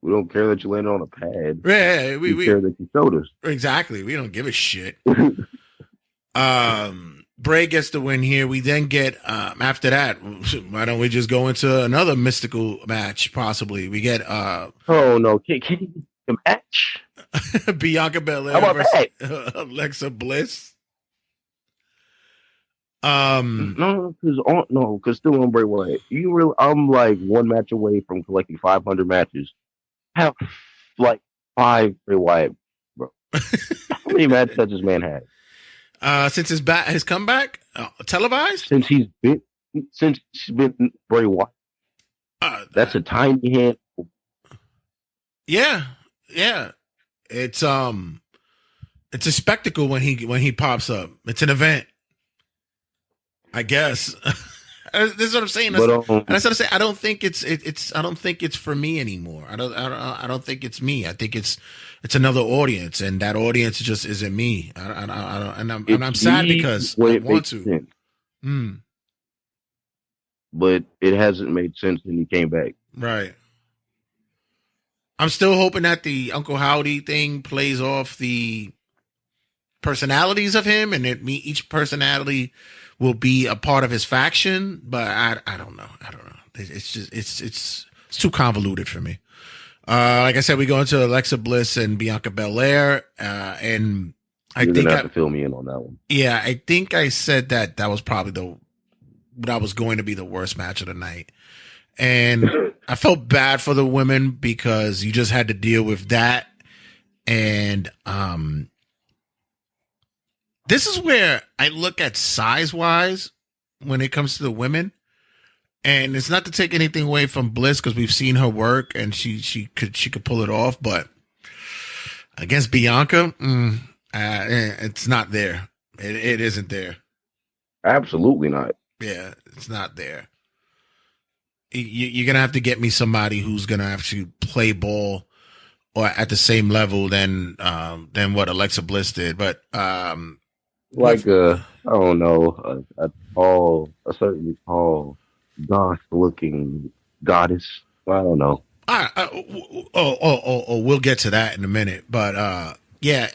We don't care that you landed on a pad. Yeah, we care that you showed us. Exactly. We don't give a shit. Bray gets the win here. We then get after that. Why don't we just go into another mystical match? Possibly we get. Oh no! Can you a match? Bianca Belair versus Alexa Bliss. No, because still on Bray Wyatt. I'm like one match away from collecting 500 matches. I have like 5 Bray Wyatt, bro. How many matches does this man have? Since his comeback, televised. Since he's been Bray Wyatt. That's a tiny handful. Yeah. It's a spectacle when he pops up. It's an event. I guess. This is what I'm saying. That's what I'm saying. I don't think it's for me anymore. I don't think it's me. I think it's another audience, and that audience just isn't me. I'm sad because I want to. But it hasn't made sense when he came back. Right. I'm still hoping that the Uncle Howdy thing plays off the personalities of him, and each personality will be a part of his faction, but I don't know. It's just it's too convoluted for me. Like I said, we go into Alexa Bliss and Bianca Belair, and You're gonna have to fill me in on that one. Yeah, I think I said that was probably that was going to be the worst match of the night, and I felt bad for the women because you just had to deal with that, and this is where I look at size-wise when it comes to the women, and it's not to take anything away from Bliss because we've seen her work and she could pull it off, but against Bianca, it's not there. It isn't there. Absolutely not. Yeah, it's not there. You're gonna have to get me somebody who's gonna have to play ball or at the same level than what Alexa Bliss did, but like I don't know, a certainly tall, goth-looking goddess. I don't know. We'll get to that in a minute. But yeah,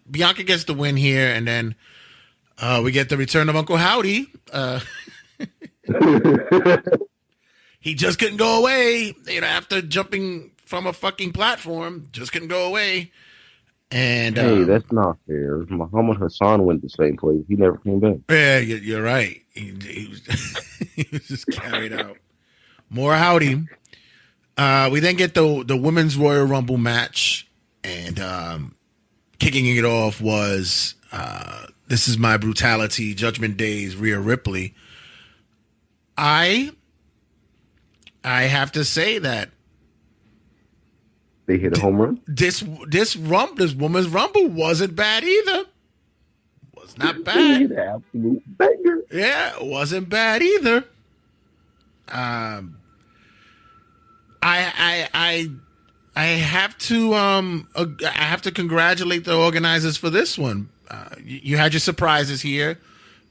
Bianca gets the win here, and then we get the return of Uncle Howdy. He just couldn't go away, after jumping from a fucking platform, just couldn't go away. And hey, that's not fair. Muhammad Hassan went the same place. He never came back. Yeah, you're right. He was just carried out. More Howdy. We then get the Women's Royal Rumble match, and kicking it off was This Is My Brutality, Judgment Day's Rhea Ripley. I have to say that they hit a home run. This Women's Rumble wasn't bad either. Was not bad. Absolute banger. Yeah, it wasn't bad either. I have to congratulate the organizers for this one. You had your surprises here.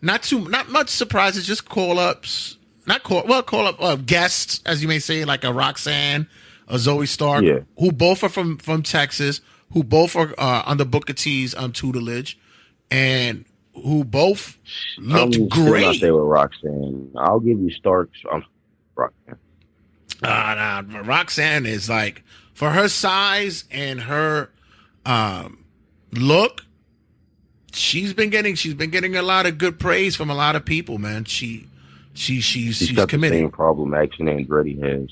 Not much surprises, just call ups. Call up guests, as you may say, like a Roxanne, a Zoe Stark, who both are from Texas, who both are under Booker T's tutelage, and who both looked great. Not there with Roxanne. I'll give you Starks. Roxanne. Roxanne is like, for her size and her look, she's been getting a lot of good praise from a lot of people, man. She's got committed. The same problem Action Andretti has.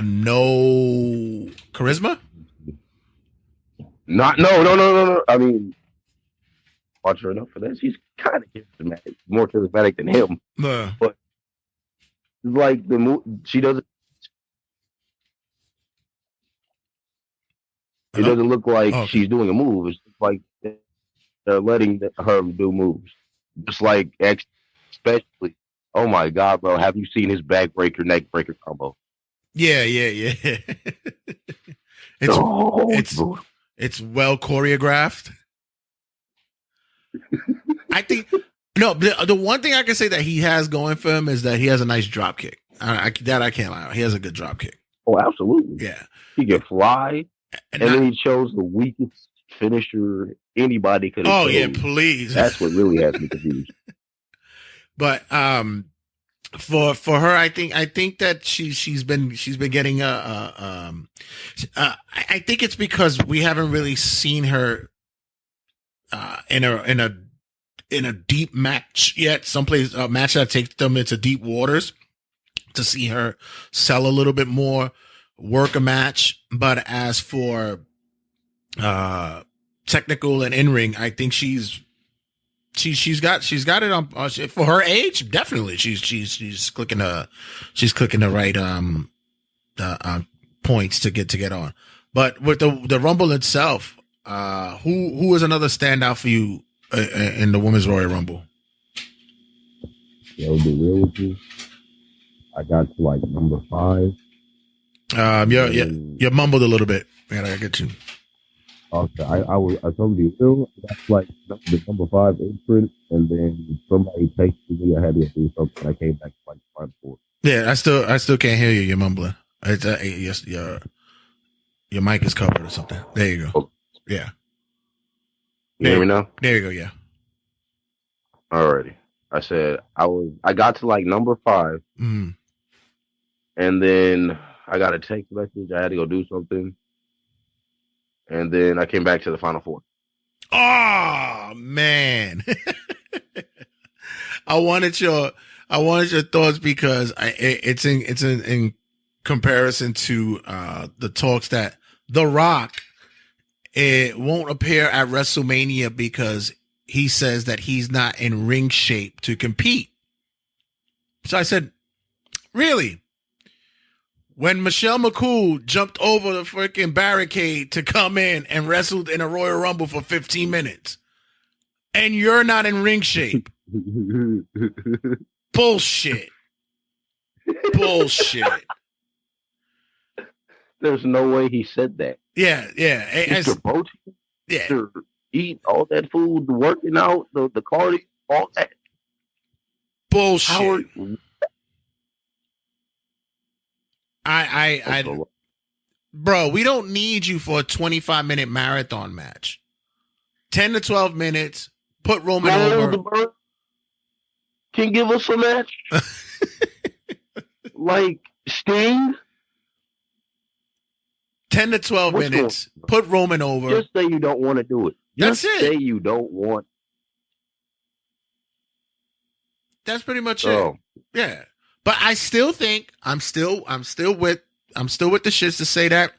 No charisma. No. I mean, watch her enough for that. She's kind of charismatic, more charismatic than him. But like she doesn't. It doesn't look like she's doing a move. It's like they're letting her do moves. Just like, especially, oh my God, bro, have you seen his backbreaker, neckbreaker combo? Yeah. It's well choreographed. I think the one thing I can say that he has going for him is that he has a nice drop kick. I can't lie. He has a good drop kick. Oh, absolutely. Yeah, he can fly, and then he chose the weakest finisher anybody could have. Oh yeah, please. That's what really has me confused. But for her, I think that she's been getting I think it's because we haven't really seen her in a deep match yet. Someplace a match that takes them into deep waters to see her sell a little bit more, work a match. But as for technical and in ring, I think she's got it on for her age. Definitely, she's clicking the right points to get on. But with the Rumble itself, who is another standout for you in the Women's Royal Rumble? Yo, be real with you, I got to like number 5. You mumbled a little bit. Man, I get you. Okay, I told you, that's like the number 5 entrant, and then somebody texted me. I had to do something. I came back to like 5-4. Yeah, I still can't hear you. You're mumbling. It's your mic is covered or something. There you go. Oh. Yeah. You hear me now? There you go. Yeah. Alrighty. I said I got to like number 5, and then I got a text message. I had to go do something. And then I came back to the final 4. Oh man. I wanted your thoughts because it's in comparison to the talks that The Rock won't appear at WrestleMania because he says that he's not in ring shape to compete. So I said, really? When Michelle McCool jumped over the freaking barricade to come in and wrestled in a Royal Rumble for 15 minutes, and you're not in ring shape. Bullshit. There's no way he said that. Yeah. Mr. Boat, yeah. Mr. Eat all that food, the working out, the cardio, all that. Bullshit. Howard, bro, we don't need you for a 25-minute marathon match. 10 to 12 minutes. Put Roman over. Can give us a match like Sting. 10 to 12 minutes. Put Roman over. Just say you don't want to do it. That's it. Say you don't want. That's pretty much it. Yeah. But I still think I'm still with the shits to say that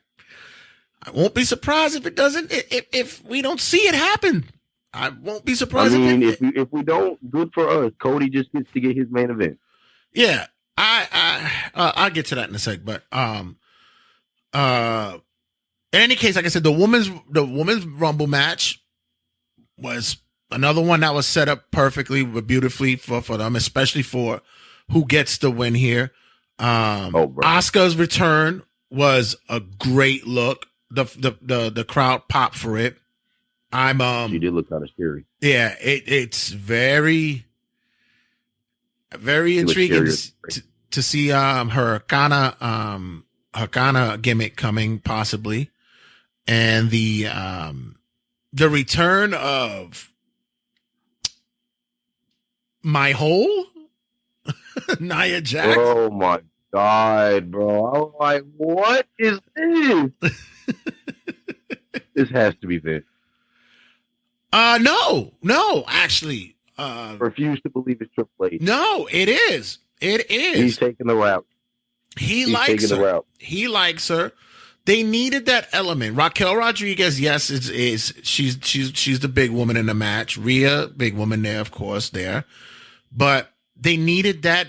I won't be surprised if it doesn't if we don't see it happen. I won't be surprised. If we don't, good for us. Cody just gets to get his main event. Yeah, I'll get to that in a sec. But in any case, like I said, the women's Rumble match was another one that was set up perfectly, beautifully for them, especially for who gets the win here. Asuka's return was a great look. The crowd popped for it. She did look kind of scary. Yeah, it's very, very intriguing to see her Kana gimmick coming possibly, and the return of my whole Nia Jax. Oh my God, bro! I'm like, what is this? This has to be Vince. No, actually. Refuse to believe it's Triple H. No, it is. It is. He's taking the route. He likes her. He likes her. They needed that element. Raquel Rodriguez, yes, she's the big woman in the match. Rhea, big woman there, of course, there. But they needed that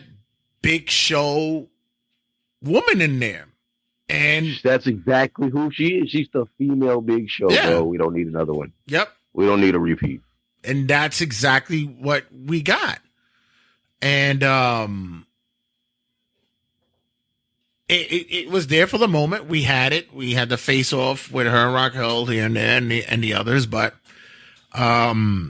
big show woman in there. And that's exactly who she is. She's the female Big Show, bro. We don't need another one. Yep. We don't need a repeat. And that's exactly what we got. And it was there for the moment. We had it. We had the face off with her and Raquel here and there and the others. But yeah,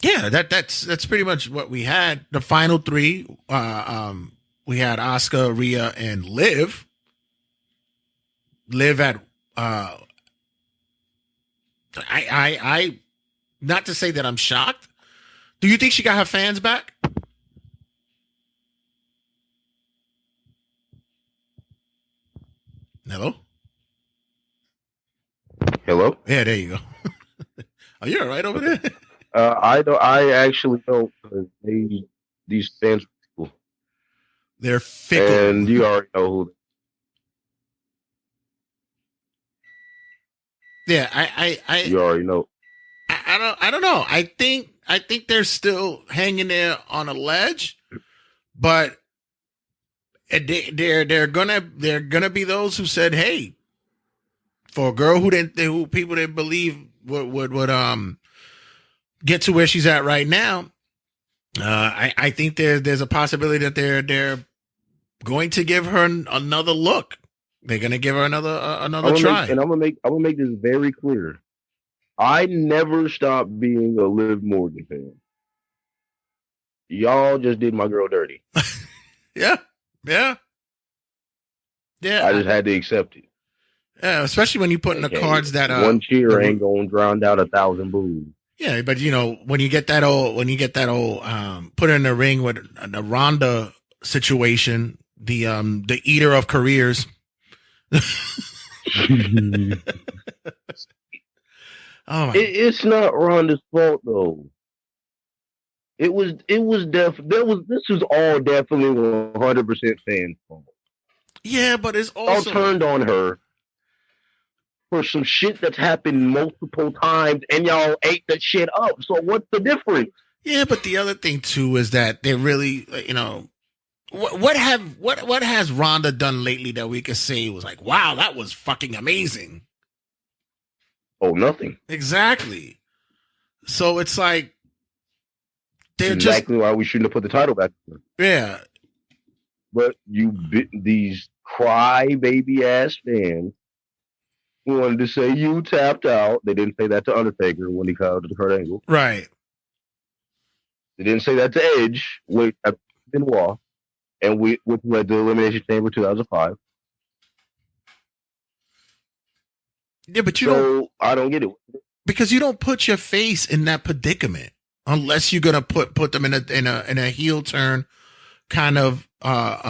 that's pretty much what we had. The final three, we had Asuka, Rhea, and Liv. Liv at I not to say that I'm shocked. Do you think she got her fans back? Hello? Hello? Yeah, there you go. Are you all right over there? I actually don't. These fans, they're fickle, and you already know who. Yeah, I you already know. I don't know. I think they're still hanging there on a ledge, but they're gonna be those who said, "Hey, for a girl who people didn't believe would get to where she's at right now." I think there's a possibility that they're going to give her another look. They're gonna give her another try. I'm gonna make this very clear. I never stopped being a Liv Morgan fan. Y'all just did my girl dirty. Yeah. I just had to accept it. Yeah, especially when you put in the cards that one cheer ain't gonna drown out 1,000 boos. Yeah, but when you get that old put her in the ring with the Ronda situation, the eater of careers. It's not Ronda's fault though. This was all definitely 100% fans' fault. Yeah, but it's also y'all turned on her for some shit that's happened multiple times, and y'all ate the shit up. So what's the difference? Yeah, but the other thing too is that they really, what has Ronda done lately that we could say was like, wow, that was fucking amazing? Oh, nothing. Exactly. So it's like they're exactly why we shouldn't have put the title back. Yeah. But these cry-baby ass fans wanted to say you tapped out. They didn't say that to Undertaker when he called it Kurt Angle. Right. They didn't say that to Edge with Benoit, which led to Elimination Chamber 2005. Yeah, but I don't get it. Because you don't put your face in that predicament unless you're gonna put them in a heel turn kind of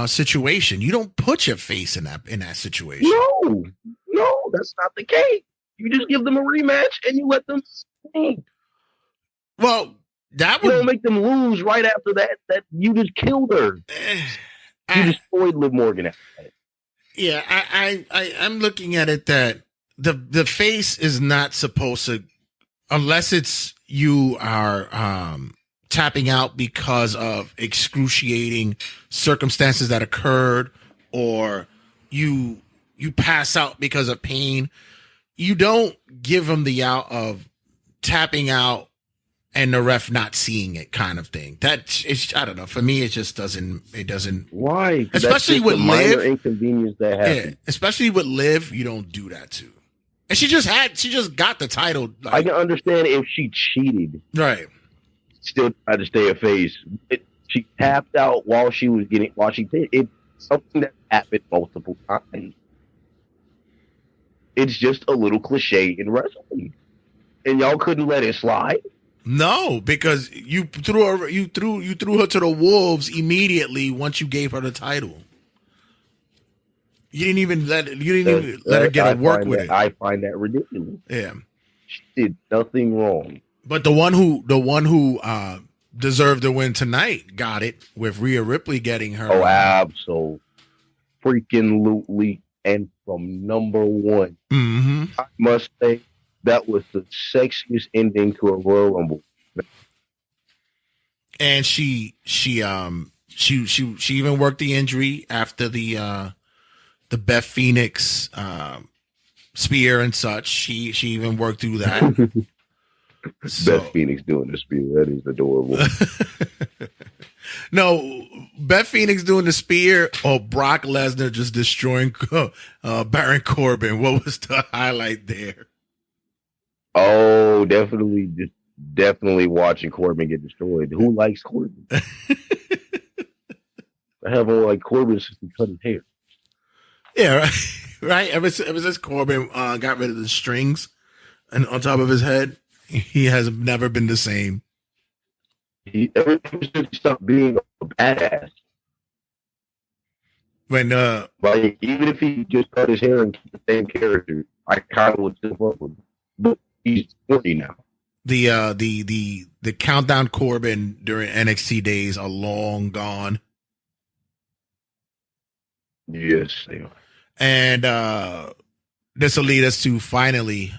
situation. You don't put your face in that situation. No, that's not the case. You just give them a rematch and you let them sing. Well, that would don't make them lose right after that. That you just killed her. You destroyed Liv Morgan after that. Yeah, I'm looking at it that the face is not supposed to, unless it's you are tapping out because of excruciating circumstances that occurred, or you pass out because of pain. You don't give them the out of tapping out and the ref not seeing it kind of thing. That is, I don't know. For me, it just doesn't. Why? Especially with Liv, inconvenience that happened. Yeah, especially with Liv, you don't do that too. And she just got the title. I can understand if she cheated. Right. Still tried to stay a face. She tapped out while she did. It's something that happened multiple times. It's just a little cliche in wrestling. And y'all couldn't let it slide? No, because you threw her to the wolves immediately once you gave her the title. You didn't even let her get a work with it. I find that ridiculous. Yeah, she did nothing wrong. But the one who deserved to win tonight got it with Rhea Ripley getting her. Oh, absolutely. and from number one. Mm-hmm. I must say that was the sexiest ending to a Royal Rumble. And she even worked the injury after the Beth Phoenix spear and such. She even worked through that. Beth Phoenix doing the spear, that is adorable. No, Beth Phoenix doing the spear or Brock Lesnar just destroying Baron Corbin. What was the highlight there? Oh, definitely watching Corbin get destroyed. Who likes Corbin? I haven't liked Corbin since he cut his hair. Yeah, right. Ever since Corbin got rid of the strings and on top of his head, he has never been the same. Ever since he stopped being a badass. When like, even if he just cut his hair and keep the same character, I kind of would still fuck with him. But he's 40 now. The countdown Corbin during NXT days are long gone. Yes, they are. And this will lead us to finally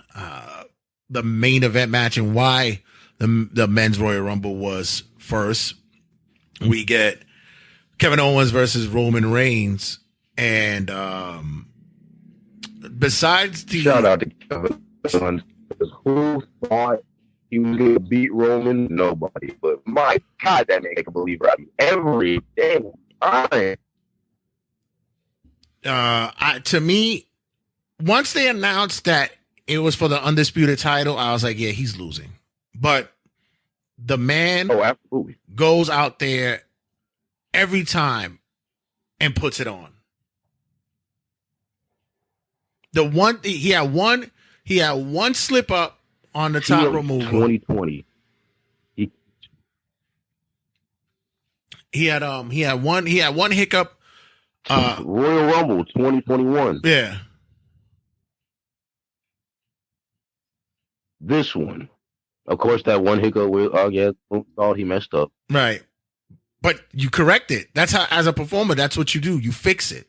the main event match and why the men's Royal Rumble was first. We get Kevin Owens versus Roman Reigns. And besides the... Shout out to Kevin Owens. Who thought he was going to beat Roman? Nobody. But my God, that nigga can believe right every damn time. To me, once they announced that it was for the undisputed title, I was like, yeah, he's losing. But the man absolutely goes out there every time and puts it on. He had one slip up on the top removal. 2020. He had one hiccup. Royal Rumble 2021. Yeah. This one. Of course, that one hiccup with thought he messed up. Right. But you correct it. That's how, as a performer, that's what you do. You fix it.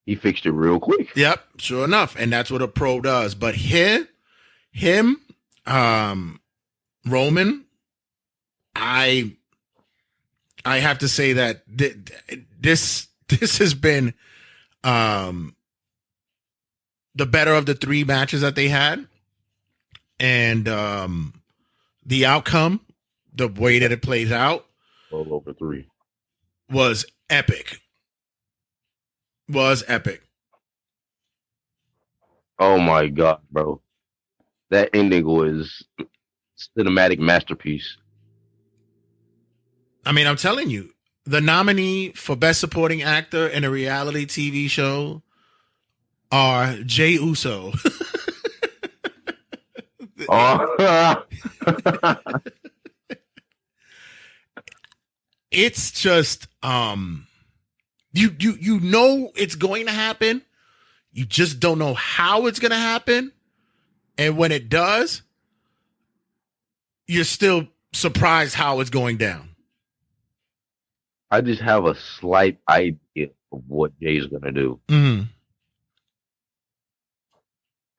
He fixed it real quick. Yep, sure enough. And that's what a pro does. But him, Roman, I have to say that this has been the better of the three matches that they had. And the outcome, the way that it plays out, all over three, was epic. Oh my God, bro. That ending was cinematic masterpiece. I mean, I'm telling you, the nominee for Best Supporting Actor in a Reality TV Show are Jey Uso. It's just you know it's going to happen. You just don't know how it's going to happen. And when it does, you're still surprised how it's going down. I just have a slight idea of what Jay's going to do. Mm-hmm.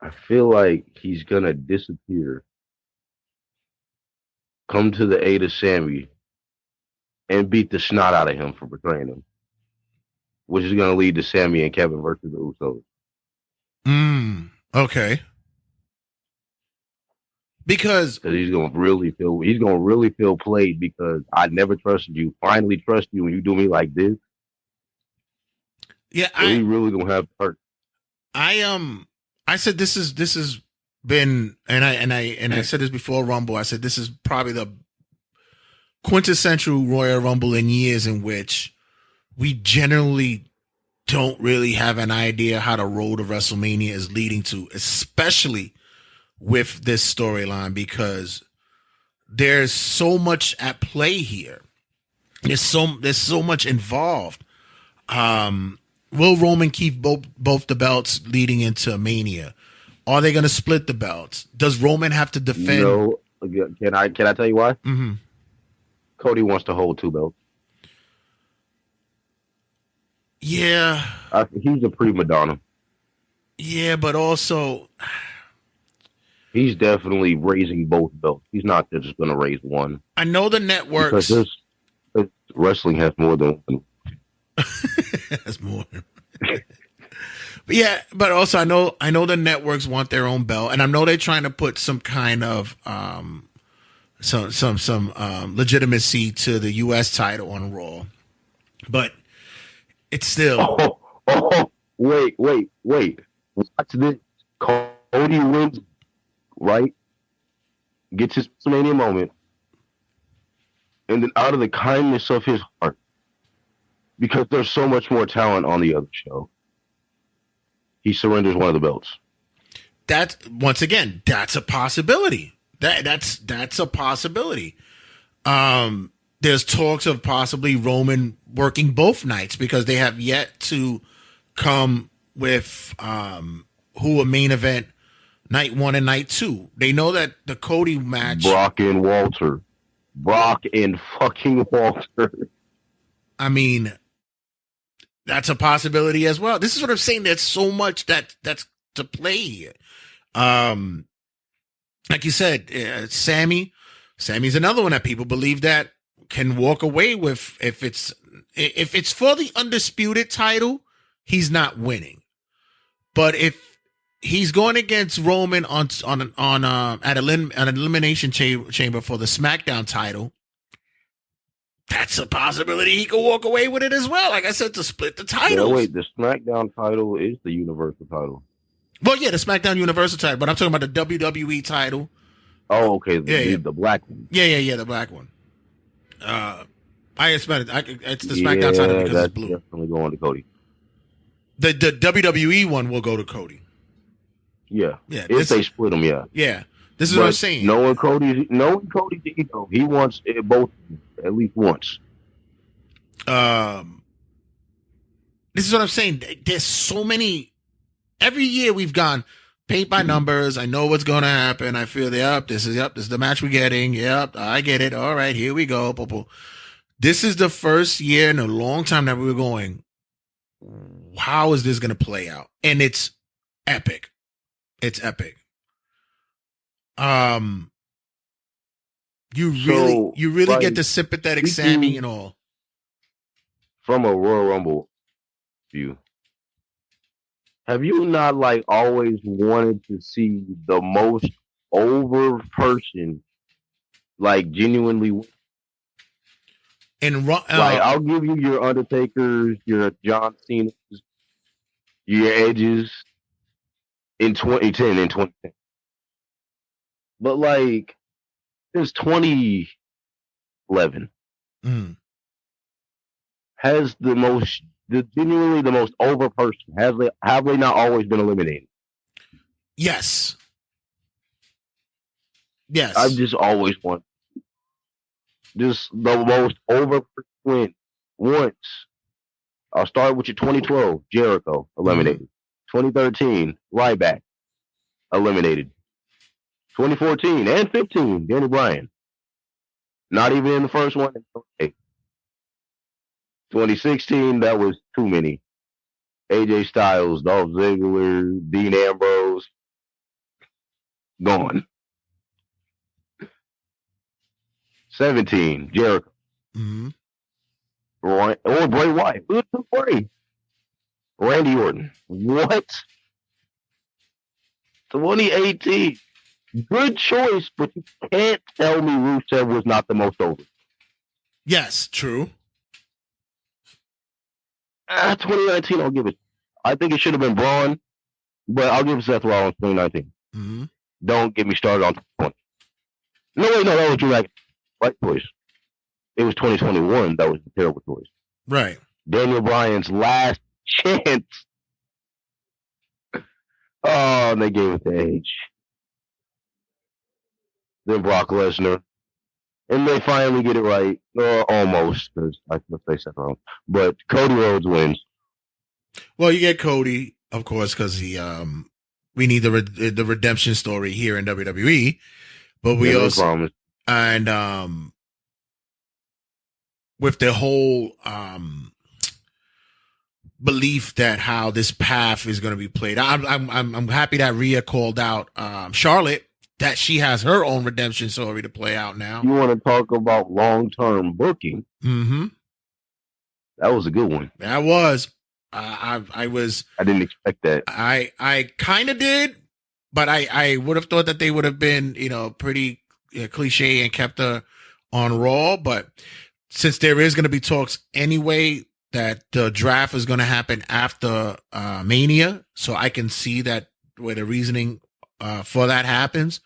I feel like he's going to disappear, come to the aid of Sammy, and beat the snot out of him for betraying him, which is going to lead to Sammy and Kevin versus the Usos. Okay. Because he's going to really feel played because I never trusted you. Finally trust you when you do me like this. Yeah, so he really going to have hurt. I said this has been, and I said this before Rumble. I said this is probably the quintessential Royal Rumble in years in which we generally don't really have an idea how the road to WrestleMania is leading to, especially with this storyline, because there's so much at play here. There's so much involved. Will Roman keep both the belts leading into Mania? Are they going to split the belts? Does Roman have to defend? No. Can I tell you why? Mm-hmm. Cody wants to hold two belts. Yeah, He's a prima donna. Yeah, but also he's definitely raising both belts. He's not just going to raise one. I know the networks. Because wrestling has more than one. Has more. But yeah, but also I know the networks want their own belt, and I know they're trying to put some kind of some legitimacy to the U.S. title on Raw, but it's still. Wait! Watch this. Cody wins, right? Gets his WrestleMania moment, and then out of the kindness of his heart, because there's so much more talent on the other show, he surrenders one of the belts. That's once again, that's a possibility. That's a possibility. There's talks of possibly Roman working both nights because they have yet to come with who a main event night 1 and night 2. They know that the Cody match, Brock and fucking Walter. I mean, that's a possibility as well. This is what I'm saying. There's so much that's to play here. Like you said, Sammy's another one that people believe that can walk away with if it's for the undisputed title, he's not winning. But if he's going against Roman on an elimination chamber for the SmackDown title, that's a possibility he could walk away with it as well. Like I said, to split the titles. Yeah, wait, the SmackDown title is the Universal title. Well, yeah, the SmackDown Universal title, but I'm talking about the WWE title. Oh, okay, the black one. Yeah, the black one. I expect it's the SmackDown title because it's blue. Definitely going to Cody. The WWE one will go to Cody. Yeah. If they split them, yeah. Yeah. This is what I'm saying. Knowing Cody's ego, he wants it both at least once. This is what I'm saying. There's so many. Every year we've gone paint by numbers. I know what's going to happen. I feel this is the match we're getting. Yep, I get it. All right, here we go. This is the first year in a long time that we were going, how is this going to play out? And it's epic. It's epic. You really get the sympathetic Sammy and all. From a Royal Rumble view, have you not always wanted to see the most over person genuinely win? And I'll give you your Undertakers, your John Cena's, your Edges in 2010 and 2010. But since 2011, has genuinely the most over person, have they not always been eliminated? Yes. I've just always wanted just the most over person win once. I'll start with your 2012 Jericho eliminated. 2013 Ryback eliminated. 2014 and 15 Danny Bryan. Not even in the first one. 2016 that was too many. AJ Styles, Dolph Ziggler, Dean Ambrose, gone. 17 Jericho. Or Bray Wyatt. Who took Bray? Randy Orton. What? 2018. Good choice, but you can't tell me Rusev was not the most over. Yes, true. 2019, I'll give it. I think it should have been Braun, but I'll give Seth Rollins 2019. Don't get me started on 2020. No, that was Drew McIntyre. Right choice. It was 2021 that was the terrible choice. Right. Daniel Bryan's last chance. Oh, and they gave it to Edge. Then Brock Lesnar. And they finally get it right. Almost, because I can say Seth Rollins. But Cody Rhodes wins. Well, you get Cody, of course, because we need the redemption story here in WWE. But we also and with the whole belief that how this path is going to be played. I'm happy that Rhea called out Charlotte, that she has her own redemption story to play out now. You want to talk about long-term booking? Mm-hmm. That was a good one. That was. I didn't expect that. I kind of did, but I would have thought that they would have been, pretty cliche and kept her on Raw. But since there is going to be talks anyway, that the draft is going to happen after Mania, so I can see that where the reasoning for that happens.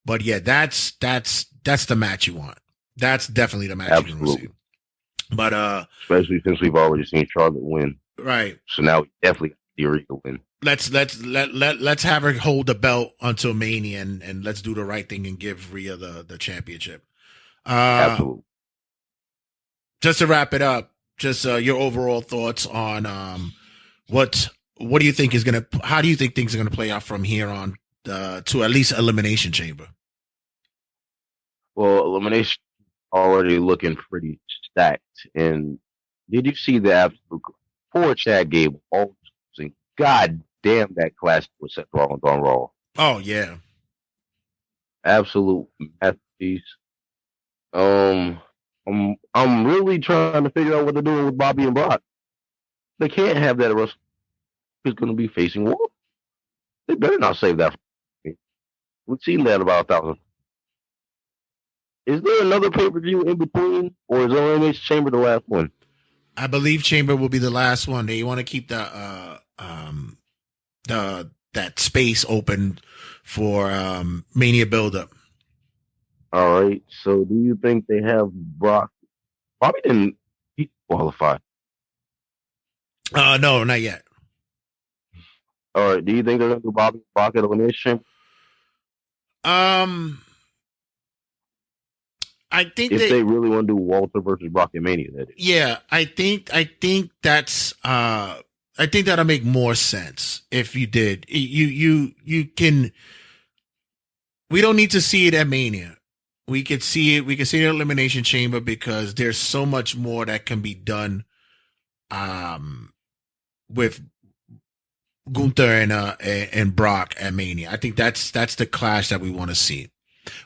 But yeah, that's the match you want. That's definitely the match you want to see. But especially since we've already seen Charlotte win, right? So now we definitely got Rhea win. Let's have her hold the belt until Mania, and let's do the right thing and give Rhea the championship. Absolutely. Just to wrap it up, just your overall thoughts on what do you think how do you think things are gonna play out from here on to at least Elimination Chamber? Well, Elimination already looking pretty stacked. And did you see the absolute poor Chad Gable? God damn, that clash with Seth Rollins on Raw. Oh yeah, absolute masterpiece. I'm really trying to figure out what they're doing with Bobby and Brock. They can't have that. Russell is going to be facing War. They better not save that. We've seen that about 1,000. Is there another pay-per-view in between, or is Elimination Chamber the last one? I believe Chamber will be the last one. They want to keep that space open for Mania buildup. All right. So, do you think they have Brock? Bobby didn't qualify. No, not yet. All right. Do you think they're going to do Bobby and Brock at Elimination Chamber? I think if they really want to do Walter versus Brock and Mania, that is. Yeah, I think that's I think that'll make more sense if you did. You can. We don't need to see it at Mania. We could see it. We can see it at Elimination Chamber because there's so much more that can be done, with Gunther and Brock at Mania. I think that's the clash that we want to see.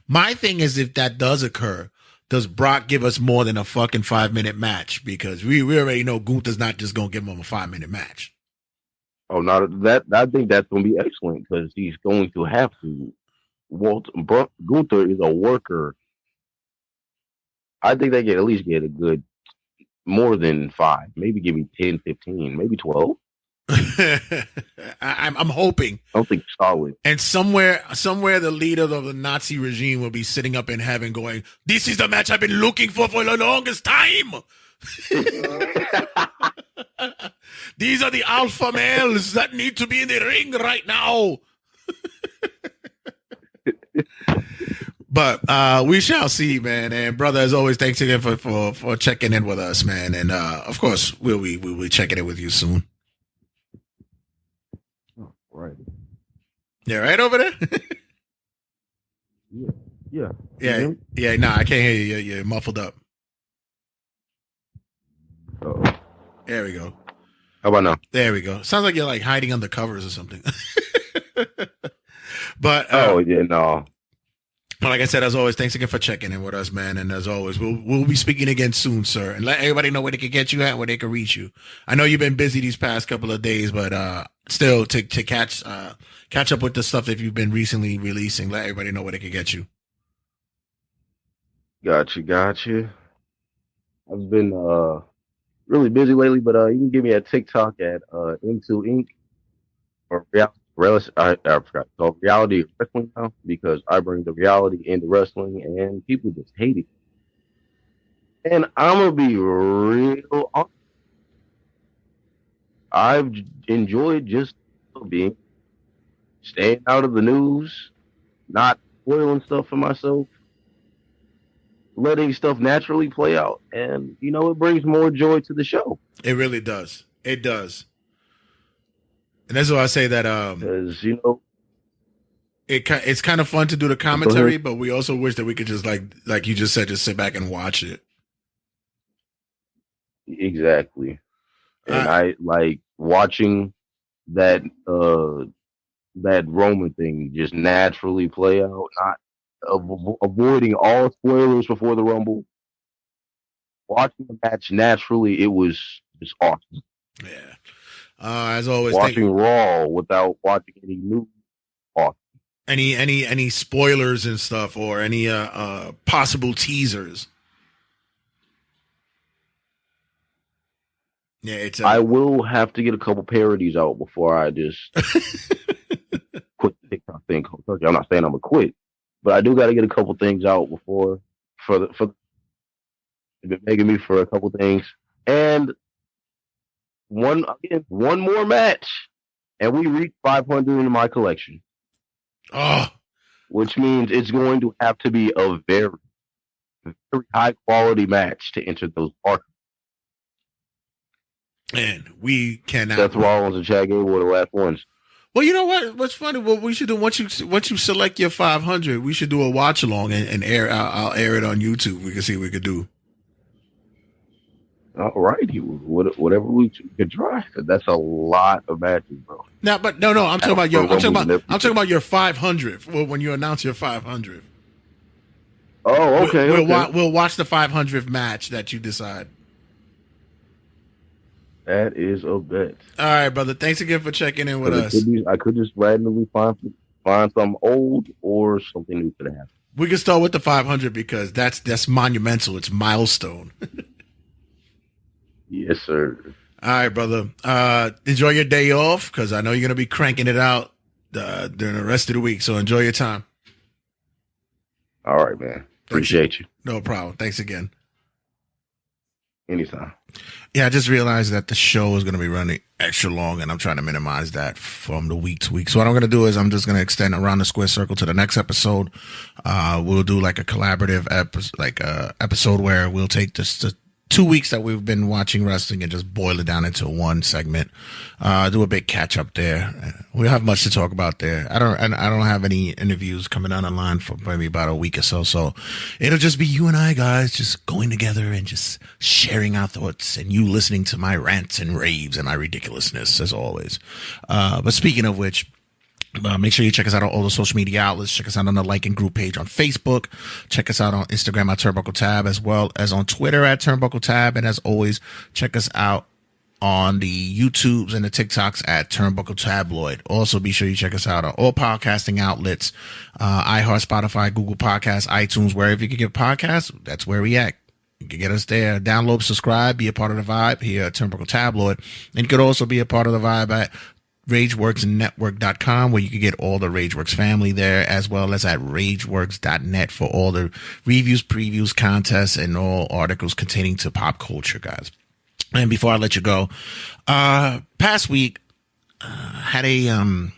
My thing is, if that does occur, does Brock give us more than a fucking 5-minute match? Because we already know Gunther's not just going to give him a 5-minute match. Oh, not that. I think that's going to be excellent because he's going to have to. Gunther is a worker. I think they can at least get a good more than 5. Maybe give me 10, 15, maybe 12. I'm hoping. I don't think solid. And somewhere the leader of the Nazi regime will be sitting up in heaven going, "This is the match I've been looking for the longest time." These are the alpha males that need to be in the ring right now. But we shall see, man. And brother, as always, thanks again for checking in with us, man. And of course, we'll be checking in with you soon. Right. Yeah, right over there? Yeah. Yeah. Nah, I can't hear you. You're muffled up. Oh. There we go. How about now? There we go. Sounds like you're like hiding under covers or something. But oh yeah, no. But like I said, as always, thanks again for checking in with us, man. And as always, we'll be speaking again soon, sir. And let everybody know where they can get you at, where they can reach you. I know you've been busy these past couple of days, but still to catch up with the stuff that you've been recently releasing, let everybody know where they can get you. Gotcha. I've been really busy lately, but you can give me a TikTok at Into Inc. or I forgot. So reality wrestling now because I bring the reality into wrestling and people just hate it. And I'm gonna be real honest. I've enjoyed just staying out of the news, not spoiling stuff for myself, letting stuff naturally play out, and it brings more joy to the show. It really does. It does. And that's why I say that because it's kind of fun to do the commentary, but we also wish that we could just like you just said, just sit back and watch it. Exactly. And I like watching that Roman thing just naturally play out, not avoiding all spoilers before the Rumble. Watching the match naturally, it was just awesome. Yeah. As always, watching Raw without watching any new awesome. Any spoilers and stuff, or any possible teasers. Yeah, it's. I will have to get a couple parodies out before I just quit the TikTok thing. I'm not saying I'm gonna quit, but I do got to get a couple things out before they've been begging me for a couple things, and one more match, and we reach 500 in my collection. Oh, which means it's going to have to be a very, very high quality match to enter those parts. And we cannot. Seth Rollins and Chad Gable were the last ones. Well, you know what? What's funny? What we should do once you select your 500, we should do a watch along and air. I'll air it on YouTube. We can see what we could do. All righty, whatever we could try. That's a lot of matches, bro. No, but no. I'm talking about your 500 when you announce your 500. Oh, okay. We'll watch the 500th match that you decide. That is a bet. All right, brother. Thanks again for checking in with us. I could just randomly find something old or something new could happen. We can start with the 500 because that's monumental. It's milestone. Yes, sir. All right, brother. Enjoy your day off because I know you're going to be cranking it out during the rest of the week. So enjoy your time. All right, man. Appreciate you. No problem. Thanks again. Anytime. Yeah, I just realized that the show is going to be running extra long, and I'm trying to minimize that from the week to week. So what I'm going to do is I'm just going to extend around the square circle to the next episode. We'll do like a collaborative episode where we'll take the 2 weeks that we've been watching wrestling and just boil it down into one segment. Do a big catch up there. We have much to talk about there. I don't have any interviews coming down the line for maybe about a week or so. So it'll just be you and I, guys, just going together and just sharing our thoughts and you listening to my rants and raves and my ridiculousness as always. But speaking of which, make sure you check us out on all the social media outlets. Check us out on the Like and Group page on Facebook. Check us out on Instagram at Turnbuckle Tab, as well as on Twitter at Turnbuckle Tab. And as always, check us out on the YouTubes and the TikToks at Turnbuckle Tabloid. Also, be sure you check us out on all podcasting outlets, iHeart, Spotify, Google Podcasts, iTunes, wherever you can get podcasts. That's where we at. You can get us there. Download, subscribe, be a part of the vibe here at Turnbuckle Tabloid. And you could also be a part of the vibe at RageWorksNetwork.com, where you can get all the RageWorks family there, as well as at RageWorks.net for all the reviews, previews, contests, and all articles containing to pop culture, guys. And before I let you go, past week, had a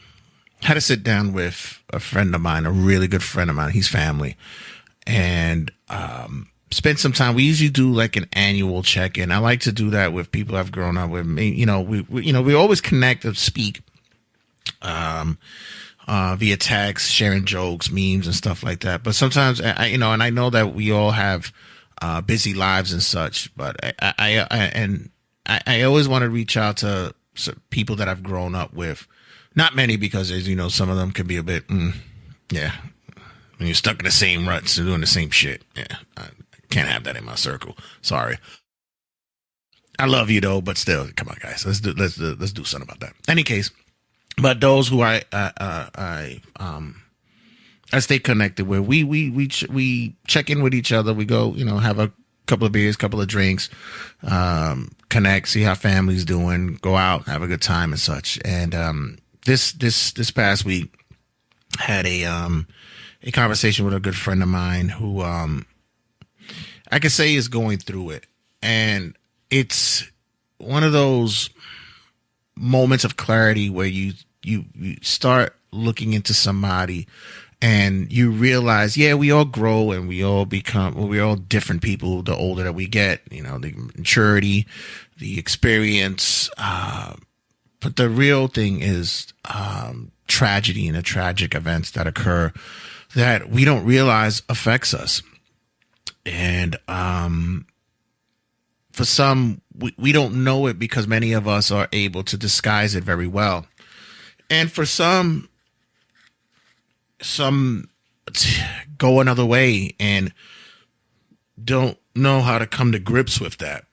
sit down with a friend of mine, a really good friend of mine, his family, and spent some time. We usually do like an annual check-in. I like to do that with people I've grown up with. We always connect or speak via text, sharing jokes, memes, and stuff like that. But sometimes, I know that we all have busy lives and such. But I always want to reach out to people that I've grown up with. Not many, because as you know, some of them can be a bit, when you're stuck in the same ruts and doing the same shit. Yeah. Can't have that in my circle. Sorry. I love you though, but still, come on, guys. Let's do something about that. Any case, but those who I stay connected with, we check in with each other. We go, have a couple of beers, couple of drinks, connect, see how family's doing, go out, have a good time and such. And this past week had a conversation with a good friend of mine who I could say is going through it. And it's one of those moments of clarity where you start looking into somebody and you realize, yeah, we all grow and we're all different people the older that we get, the maturity, the experience. But the real thing is tragedy and the tragic events that occur that we don't realize affects us. And for some, we don't know it because many of us are able to disguise it very well. And for some go another way and don't know how to come to grips with that,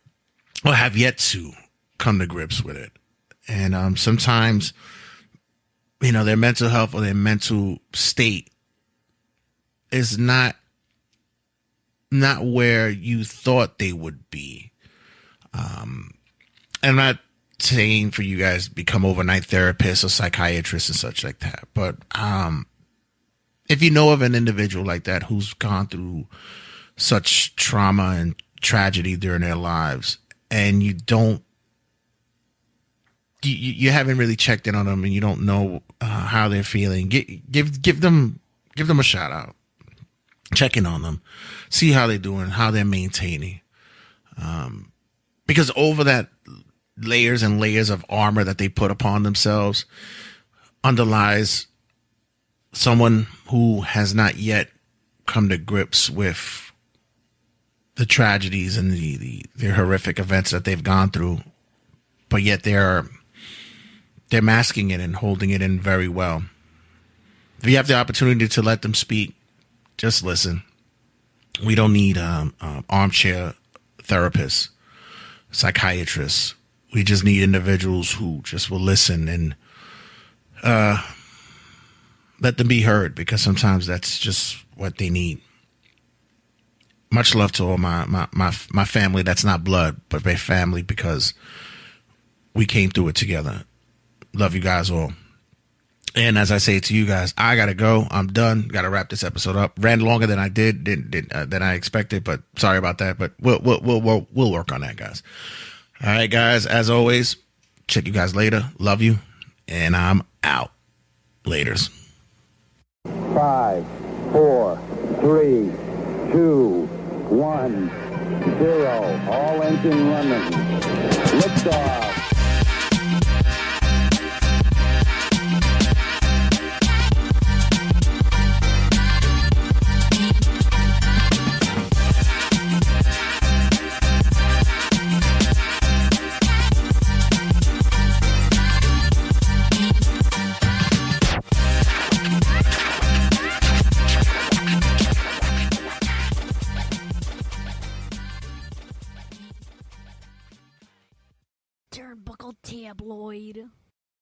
or have yet to come to grips with it. And sometimes, their mental health or their mental state is not where you thought they would be. I'm not saying for you guys to become overnight therapists or psychiatrists and such like that, but if you know of an individual like that who's gone through such trauma and tragedy during their lives, and you haven't really checked in on them, and you don't know how they're feeling, give them a shout out, check in on them, see how they're doing, how they're maintaining, because over that layers and layers of armor that they put upon themselves underlies someone who has not yet come to grips with the tragedies and the horrific events that they've gone through, but yet they're masking it and holding it in very well. If you have the opportunity to let them speak, just listen. We don't need armchair therapists, psychiatrists. We just need individuals who just will listen and let them be heard, because sometimes that's just what they need. Much love to all my family that's not blood, but my family, because we came through it together. Love you guys all. And as I say to you guys, I gotta go. I'm done. Gotta wrap this episode up. Ran longer than I than I expected, but sorry about that. But we'll work on that, guys. All right, guys. As always, check you guys later. Love you, and I'm out. Laters. 5, 4, 3, 2, 1, 0. All engine running. Liftoff. Turnbuckle Tabloid.